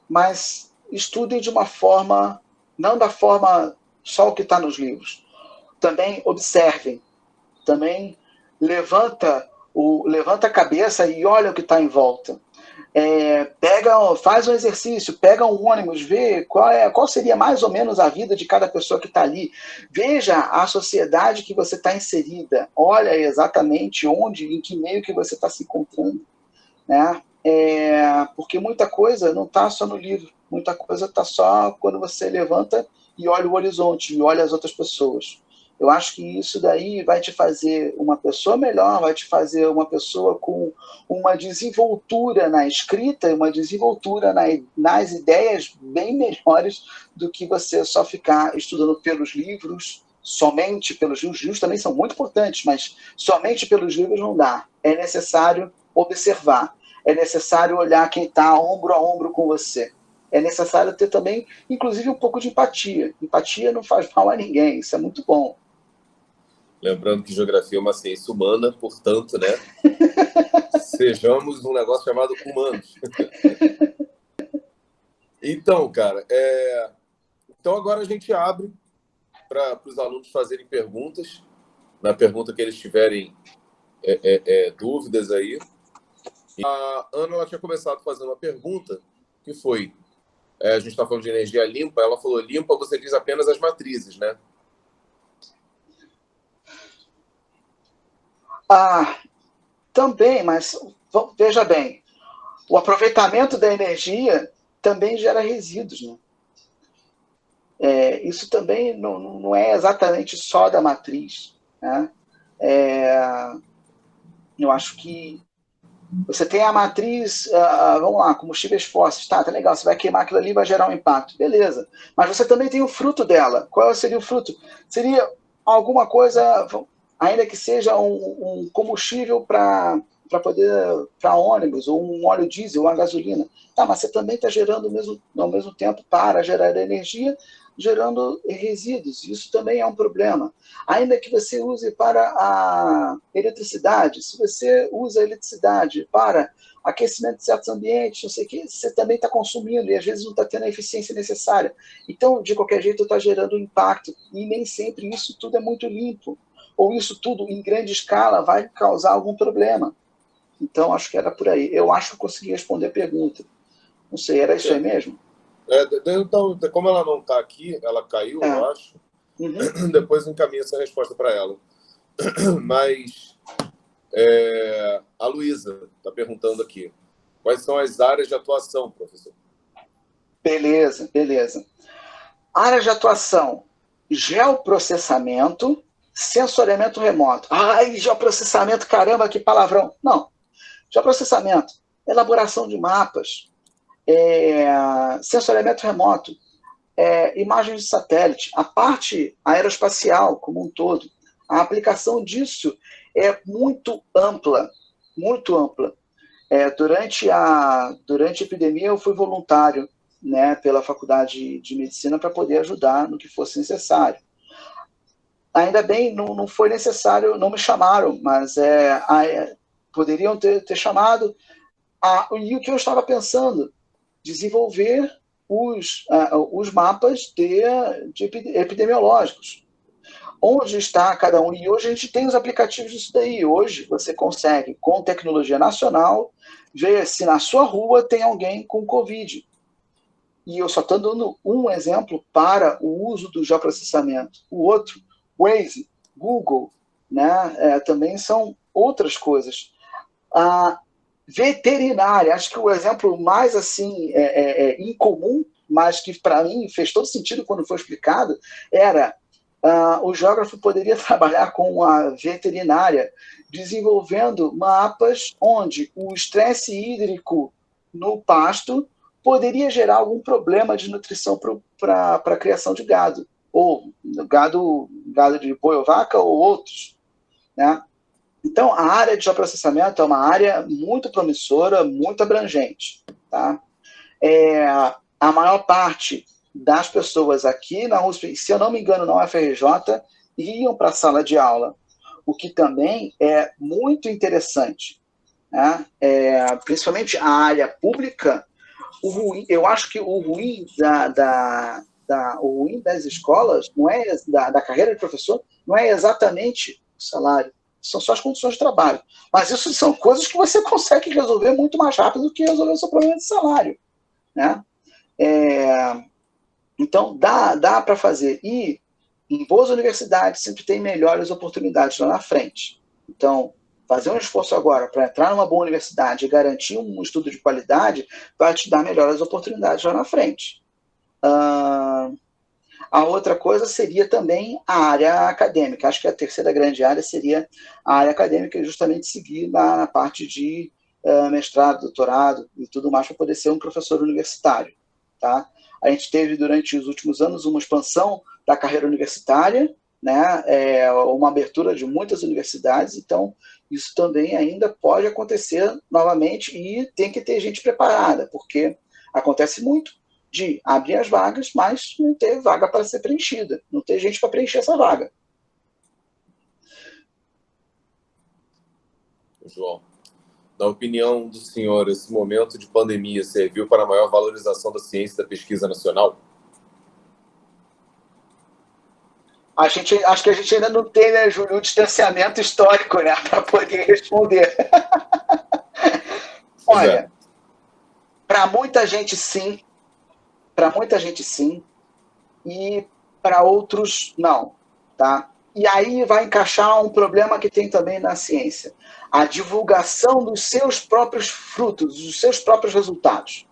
mas estudem de uma forma, não da forma só o que está nos livros. Também observem, também levanta a cabeça e olha o que está em volta. Faz um exercício, pega um ônibus, vê qual seria mais ou menos a vida de cada pessoa que está ali. Veja a sociedade que você está inserida. Olha exatamente onde, em que meio que você está se encontrando. Né? Porque muita coisa não está só no livro. Muita coisa está só quando você levanta e olha o horizonte, e olha as outras pessoas. Eu acho que isso daí vai te fazer uma pessoa melhor, vai te fazer uma pessoa com uma desenvoltura na escrita e uma desenvoltura nas ideias bem melhores do que você só ficar estudando pelos livros, somente pelos livros. Os livros também são muito importantes, mas somente pelos livros não dá. É necessário observar, é necessário olhar quem está ombro a ombro com você. É necessário ter também, inclusive, um pouco de empatia. Empatia não faz mal a ninguém, isso é muito bom. Lembrando que geografia é uma ciência humana, portanto, né? Sejamos um negócio chamado humanos. Então, cara, então agora a gente abre para os alunos fazerem perguntas, na pergunta que eles tiverem dúvidas aí. E a Ana, ela tinha começado fazendo uma pergunta, que foi, a gente está falando de energia limpa, ela falou, limpa você diz apenas as matrizes, né? Também, mas veja bem, o aproveitamento da energia também gera resíduos, né? Isso também não é exatamente só da matriz, né? Eu acho que você tem a matriz, vamos lá, combustíveis fósseis, tá legal, você vai queimar aquilo ali, vai gerar um impacto, beleza. Mas você também tem o fruto dela. Qual seria o fruto? Seria alguma coisa, ainda que seja um combustível para ônibus, ou um óleo diesel, uma gasolina. Tá, mas você também está gerando ao mesmo tempo, para gerar energia, gerando resíduos. Isso também é um problema. Ainda que você use para a eletricidade, se você usa a eletricidade para aquecimento de certos ambientes, não sei o que, você também está consumindo e às vezes não está tendo a eficiência necessária. Então, de qualquer jeito, está gerando impacto. E nem sempre isso tudo é muito limpo. Ou isso tudo, em grande escala, vai causar algum problema. Então, acho que era por aí. Eu acho que eu consegui responder a pergunta. Não sei, era isso aí mesmo? Então, como ela não está aqui, ela caiu, eu acho. Uhum. Depois eu encaminho essa resposta para ela. Mas a Luísa está perguntando aqui. Quais são as áreas de atuação, professor? Beleza. Área de atuação: geoprocessamento, sensoriamento remoto. Ai, geoprocessamento, caramba, que palavrão. Não. Geoprocessamento, elaboração de mapas, sensoriamento remoto, imagens de satélite, a parte aeroespacial como um todo. A aplicação disso é muito ampla, muito ampla. Durante a epidemia, eu fui voluntário, né, pela Faculdade de Medicina para poder ajudar no que fosse necessário. Ainda bem, não foi necessário, não me chamaram, mas poderiam ter chamado. E o que eu estava pensando? Desenvolver os mapas de epidemiológicos. Onde está cada um? E hoje a gente tem os aplicativos disso daí. Hoje você consegue, com tecnologia nacional, ver se na sua rua tem alguém com Covid. E eu só estou dando um exemplo para o uso do geoprocessamento. O outro, Waze, Google, né, também são outras coisas. A veterinária, acho que o exemplo mais assim incomum, mas que para mim fez todo sentido quando foi explicado, era o geógrafo poderia trabalhar com a veterinária, desenvolvendo mapas onde o estresse hídrico no pasto poderia gerar algum problema de nutrição para a criação de gado, ou gado de boi ou vaca, ou outros, né? Então, a área de geoprocessamento é uma área muito promissora, muito abrangente. Tá? a maior parte das pessoas aqui na USP, se eu não me engano, na UFRJ, iam para a sala de aula, o que também é muito interessante, né? Principalmente a área pública, eu acho que o ruim o ruim das escolas, não é da carreira de professor, não é exatamente o salário, são só as condições de trabalho. Mas isso são coisas que você consegue resolver muito mais rápido do que resolver o seu problema de salário, né? Então, dá para fazer. E em boas universidades sempre tem melhores oportunidades lá na frente. Então, fazer um esforço agora para entrar numa boa universidade e garantir um estudo de qualidade vai te dar melhores oportunidades lá na frente. A outra coisa seria também a área acadêmica. Acho que a terceira grande área seria a área acadêmica, justamente seguir na parte de mestrado, doutorado e tudo mais para poder ser um professor universitário. Tá? A gente teve, durante os últimos anos, uma expansão da carreira universitária, né? Uma abertura de muitas universidades, então isso também ainda pode acontecer novamente e tem que ter gente preparada, porque acontece muito de abrir as vagas, mas não ter vaga para ser preenchida, não ter gente para preencher essa vaga. João, na opinião do senhor, esse momento de pandemia serviu para a maior valorização da ciência e da pesquisa nacional? Acho que a gente ainda não tem, né, Júlio, um distanciamento histórico, né, para poder responder. Olha, para muita gente sim, e para outros não, tá? E aí vai encaixar um problema que tem também na ciência, a divulgação dos seus próprios frutos, dos seus próprios resultados.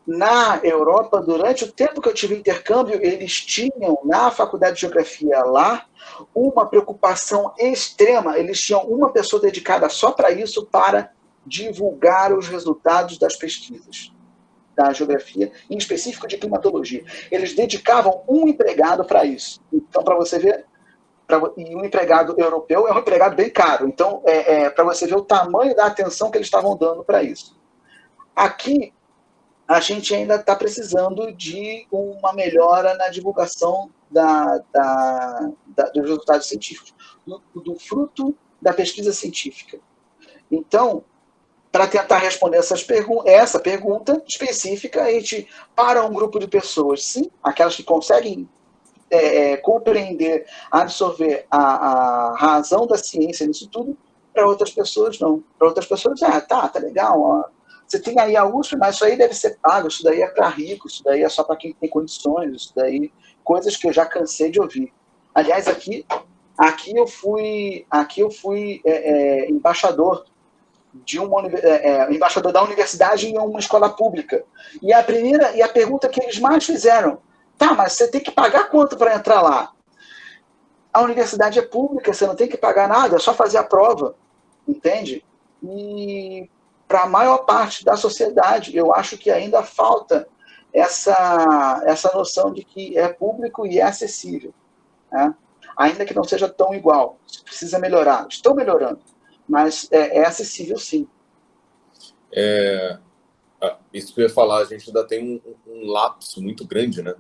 Na Europa, durante o tempo que eu tive intercâmbio, eles tinham, na Faculdade de Geografia lá, uma preocupação extrema. Eles tinham uma pessoa dedicada só para isso, para divulgar os resultados das pesquisas da geografia, em específico de climatologia. Eles dedicavam um empregado para isso. Então, para você ver, e um empregado europeu é um empregado bem caro. Então, para você ver o tamanho da atenção que eles estavam dando para isso. Aqui, a gente ainda está precisando de uma melhora na divulgação dos resultados científicos, do fruto da pesquisa científica. Então, para tentar responder essa pergunta específica, a gente, para um grupo de pessoas, sim, aquelas que conseguem compreender, absorver a razão da ciência nisso tudo, para outras pessoas não. Para outras pessoas, tá legal, ó. Você tem aí a USP, mas isso aí deve ser pago, isso daí é para rico, isso daí é só para quem tem condições, isso daí, coisas que eu já cansei de ouvir. Aliás, aqui eu fui embaixador embaixador da universidade em uma escola pública. E a pergunta que eles mais fizeram, tá, mas você tem que pagar quanto para entrar lá? A universidade é pública, você não tem que pagar nada, é só fazer a prova, entende? E para a maior parte da sociedade, eu acho que ainda falta essa noção de que é público e é acessível, né? Ainda que não seja tão igual, precisa melhorar. Estão melhorando, mas é acessível sim. Isso que eu ia falar, a gente ainda tem um lapso muito grande, né?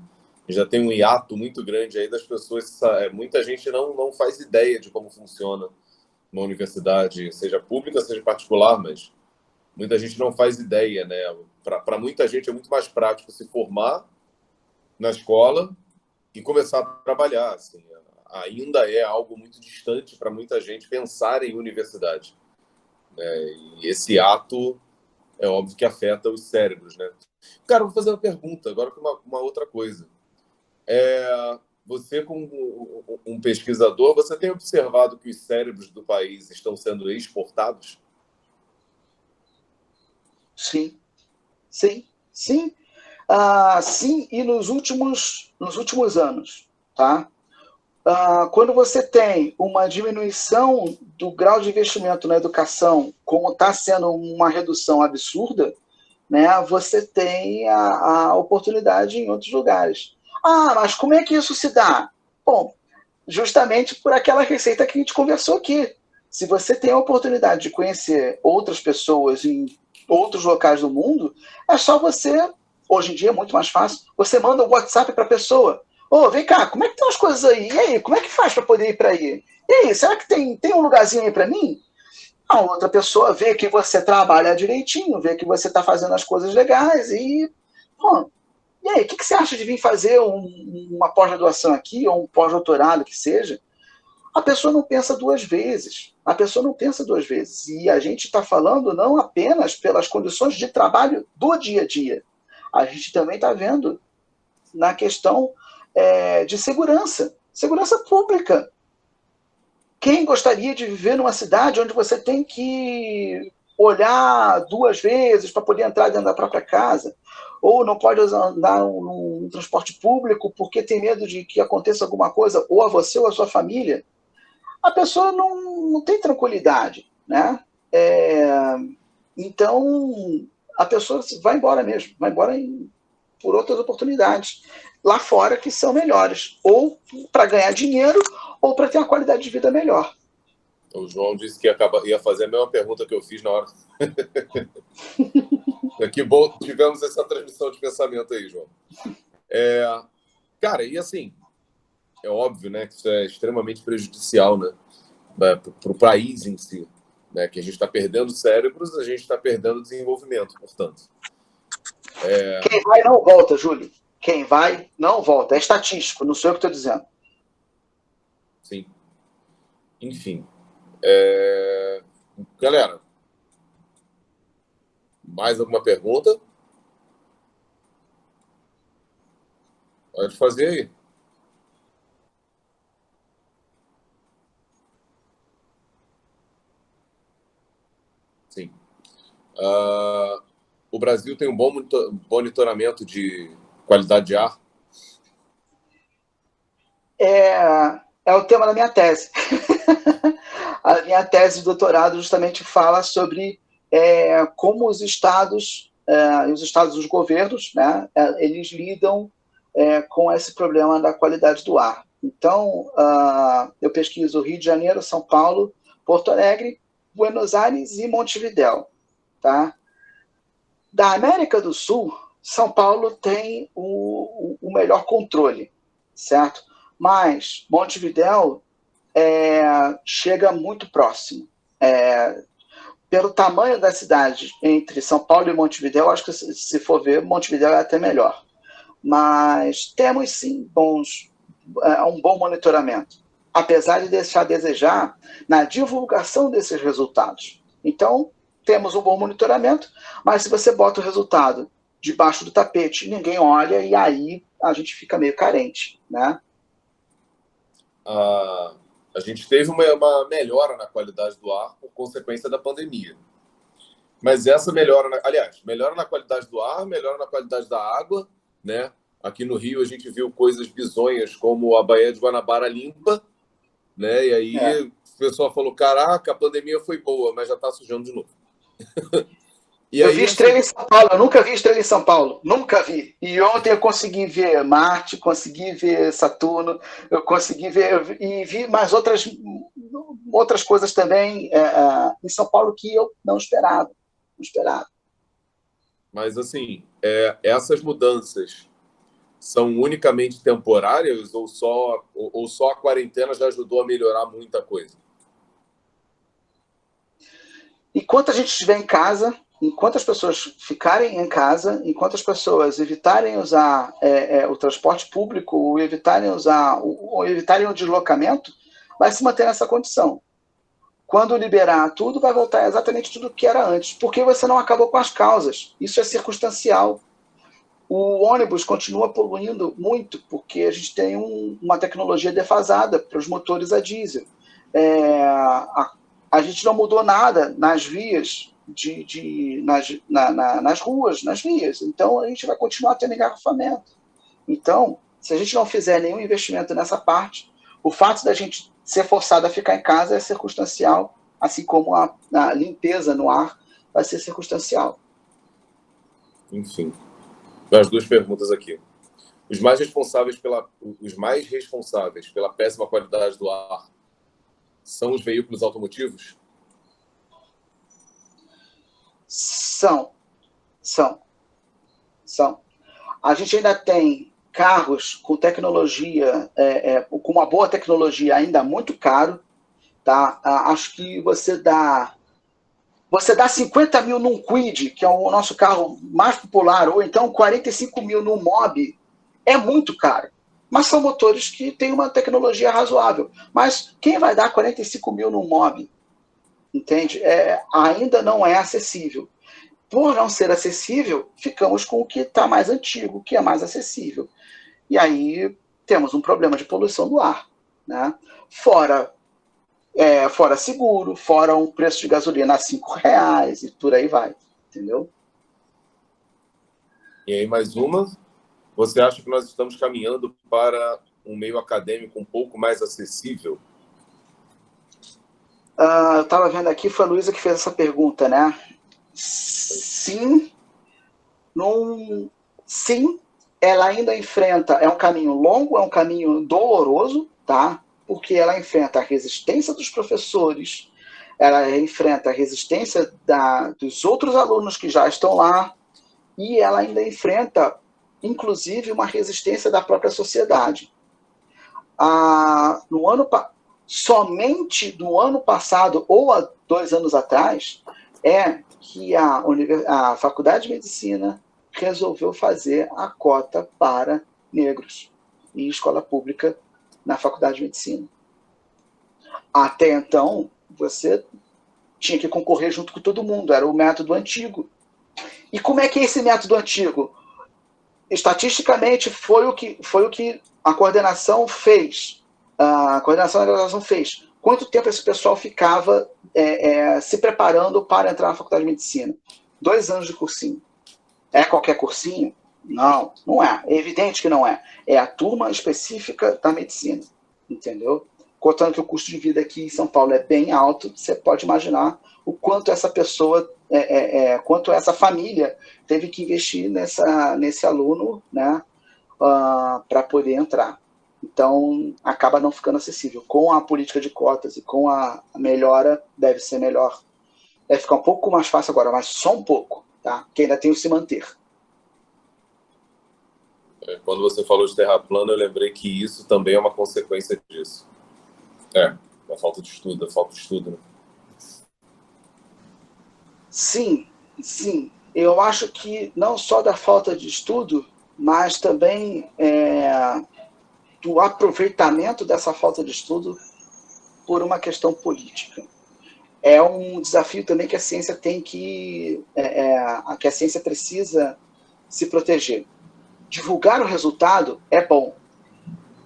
Já tem um hiato muito grande aí das pessoas. Muita gente não faz ideia de como funciona uma universidade, seja pública, seja particular, mas muita gente não faz ideia, né? Para muita gente é muito mais prático se formar na escola e começar a trabalhar. Assim, ainda é algo muito distante para muita gente pensar em universidade. E esse ato é óbvio que afeta os cérebros, né? Cara, vou fazer uma pergunta agora com uma outra coisa. Você, como um pesquisador, você tem observado que os cérebros do país estão sendo exportados? Sim. Sim, e nos últimos anos, tá? Quando você tem uma diminuição do grau de investimento na educação, como está sendo uma redução absurda, né, você tem a oportunidade em outros lugares. Mas como é que isso se dá? Bom, justamente por aquela receita que a gente conversou aqui. Se você tem a oportunidade de conhecer outras pessoas em outros locais do mundo, é só você hoje em dia é muito mais fácil, você manda um WhatsApp para a pessoa. Ô, vem cá, como é que estão as coisas aí? E aí, como é que faz para poder ir para aí? E aí, será que tem um lugarzinho aí para mim? A outra pessoa vê que você trabalha direitinho, vê que você está fazendo as coisas legais e, pô, e aí, o que você acha de vir fazer uma pós-graduação aqui, ou um pós-doutorado que seja? A pessoa não pensa duas vezes. A pessoa não pensa duas vezes. E a gente está falando não apenas pelas condições de trabalho do dia a dia. A gente também está vendo na questão de segurança. Segurança pública. Quem gostaria de viver numa cidade onde você tem que olhar duas vezes para poder entrar dentro da própria casa? Ou não pode andar no transporte público porque tem medo de que aconteça alguma coisa, ou a você ou a sua família? A pessoa não tem tranquilidade, né? Então, a pessoa vai embora mesmo, vai embora por outras oportunidades lá fora que são melhores, ou para ganhar dinheiro, ou para ter uma qualidade de vida melhor. O João disse que ia fazer a mesma pergunta que eu fiz na hora. Que bom, tivemos essa transmissão de pensamento aí, João. Cara, e assim, é óbvio, né, que isso é extremamente prejudicial, né, para o país em si, né, que a gente está perdendo cérebros, a gente está perdendo desenvolvimento, portanto. Quem vai não volta, Júlio. Quem vai não volta. É estatístico, não sou eu que estou dizendo. Sim. Enfim. Galera, mais alguma pergunta? Pode fazer aí. Sim. O Brasil tem um bom monitoramento de qualidade de ar? É o tema da minha tese. A minha tese de doutorado justamente fala sobre como os estados, os governos, né, eles lidam com esse problema da qualidade do ar. Então, eu pesquiso Rio de Janeiro, São Paulo, Porto Alegre, Buenos Aires e Montevidéu. Tá? Da América do Sul, São Paulo tem o melhor controle, certo? Mas Montevidéu chega muito próximo. Pelo tamanho da cidade entre São Paulo e Montevidéu, acho que se for ver, Montevidéu é até melhor. Mas temos sim um bom monitoramento, apesar de deixar a desejar na divulgação desses resultados. Então, temos um bom monitoramento, mas se você bota o resultado debaixo do tapete, ninguém olha e aí a gente fica meio carente, né? A gente teve uma melhora na qualidade do ar por consequência da pandemia. Mas essa melhora, melhora na qualidade do ar, melhora na qualidade da água, né? Aqui no Rio a gente viu coisas bizonhas como a Baía de Guanabara limpa, né? E aí o pessoal falou, caraca, a pandemia foi boa, mas já está sujando de novo. Eu vi estrela em São Paulo, eu nunca vi estrela em São Paulo, nunca vi. E ontem eu consegui ver Marte, consegui ver Saturno, eu consegui ver e vi mais outras coisas também em São Paulo que eu não esperava. Não esperava. Mas assim, essas mudanças são unicamente temporárias ou só a quarentena já ajudou a melhorar muita coisa? Enquanto a gente estiver em casa, enquanto as pessoas ficarem em casa, enquanto as pessoas evitarem usar o transporte público, ou evitarem o deslocamento, vai se manter nessa condição. Quando liberar tudo, vai voltar exatamente tudo o que era antes, porque você não acabou com as causas. Isso é circunstancial. O ônibus continua poluindo muito, porque a gente tem uma tecnologia defasada para os motores a diesel. A gente não mudou nada nas vias, nas ruas, nas vias. Então, a gente vai continuar tendo engarrafamento. Então, se a gente não fizer nenhum investimento nessa parte, o fato da gente ser forçado a ficar em casa é circunstancial, assim como a limpeza no ar vai ser circunstancial. Enfim, as duas perguntas aqui. Os mais responsáveis pela péssima qualidade do ar são os veículos automotivos? São. A gente ainda tem carros com tecnologia, com uma boa tecnologia ainda muito caro, tá? Acho que você dá 50 mil num Kwid, que é o nosso carro mais popular, ou então 45 mil num Mobi, é muito caro. Mas são motores que têm uma tecnologia razoável. Mas quem vai dar 45 mil num Mobi? Entende? Ainda não é acessível. Por não ser acessível, ficamos com o que está mais antigo, que é mais acessível. E aí temos um problema de poluição do ar, né? Fora seguro, fora um preço de gasolina a R$ 5 e por aí vai, entendeu? E aí, mais uma. Você acha que nós estamos caminhando para um meio acadêmico um pouco mais acessível? Eu estava vendo aqui, foi a Luísa que fez essa pergunta, né? Sim, sim, ela ainda enfrenta, é um caminho longo, é um caminho doloroso, tá? Porque ela enfrenta a resistência dos professores, ela enfrenta a resistência dos outros alunos que já estão lá, e ela ainda enfrenta, inclusive, uma resistência da própria sociedade. Somente no ano passado, ou há 2 anos atrás, que a Faculdade de Medicina resolveu fazer a cota para negros em escola pública na Faculdade de Medicina. Até então, você tinha que concorrer junto com todo mundo, era o método antigo. E como é que é esse método antigo? Estatisticamente, foi o que a coordenação fez. A coordenação da graduação fez. Quanto tempo esse pessoal ficava se preparando para entrar na Faculdade de Medicina? 2 anos de cursinho. É qualquer cursinho? Não, não é. É evidente que não é. É a turma específica da medicina, entendeu? Contando que o custo de vida aqui em São Paulo é bem alto, você pode imaginar o quanto essa pessoa, quanto essa família teve que investir nesse aluno, né, para poder entrar. Então, acaba não ficando acessível. Com a política de cotas e com a melhora, deve ser melhor. Deve ficar um pouco mais fácil agora, mas só um pouco, tá? Porque ainda tem o se manter. Quando você falou de terra plana, eu lembrei que isso também é uma consequência disso. A falta de estudo, né? Sim. Eu acho que não só da falta de estudo, mas também do aproveitamento dessa falta de estudo por uma questão política. É um desafio também que a ciência tem que a ciência precisa se proteger. Divulgar o resultado é bom.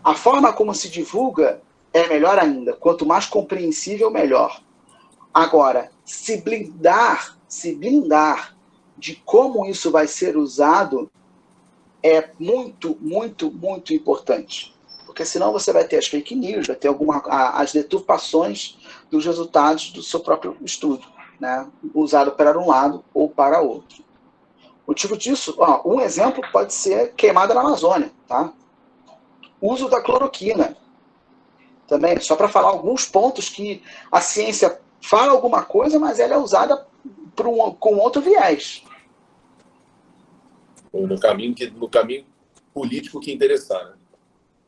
A forma como se divulga é melhor ainda. Quanto mais compreensível, melhor. Agora, se blindar de como isso vai ser usado é muito, muito, muito importante. Porque senão você vai ter as fake news, vai ter as deturpações dos resultados do seu próprio estudo, né? Usado para um lado ou para outro. O motivo disso, um exemplo pode ser queimada na Amazônia, tá? Uso da cloroquina. Também, só para falar alguns pontos que a ciência fala alguma coisa, mas ela é usada com outro viés. No caminho político que interessar, né?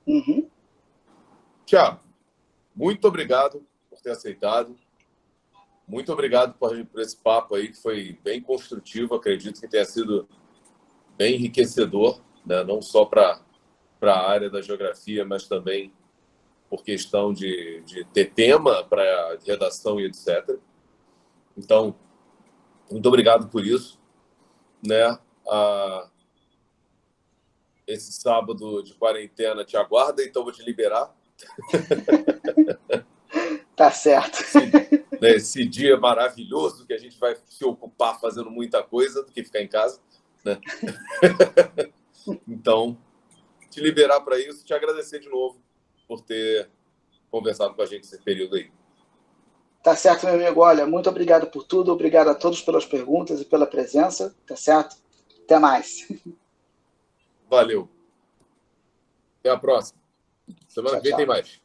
Uhum. Tiago, muito obrigado por ter aceitado. Muito obrigado por esse papo aí, que foi bem construtivo. Acredito que tenha sido bem enriquecedor, né? Não só para a área da geografia, mas também por questão de ter tema para redação e etc. Então, muito obrigado por isso, né? Esse sábado de quarentena te aguarda, então vou te liberar. Tá certo. Esse dia maravilhoso que a gente vai se ocupar fazendo muita coisa do que ficar em casa, né? Então, te liberar para isso, te agradecer de novo por ter conversado com a gente esse período aí. Tá certo, meu amigo. Olha, muito obrigado por tudo. Obrigado a todos pelas perguntas e pela presença. Tá certo? Até mais. Valeu. Até a próxima. Semana que vem tem mais.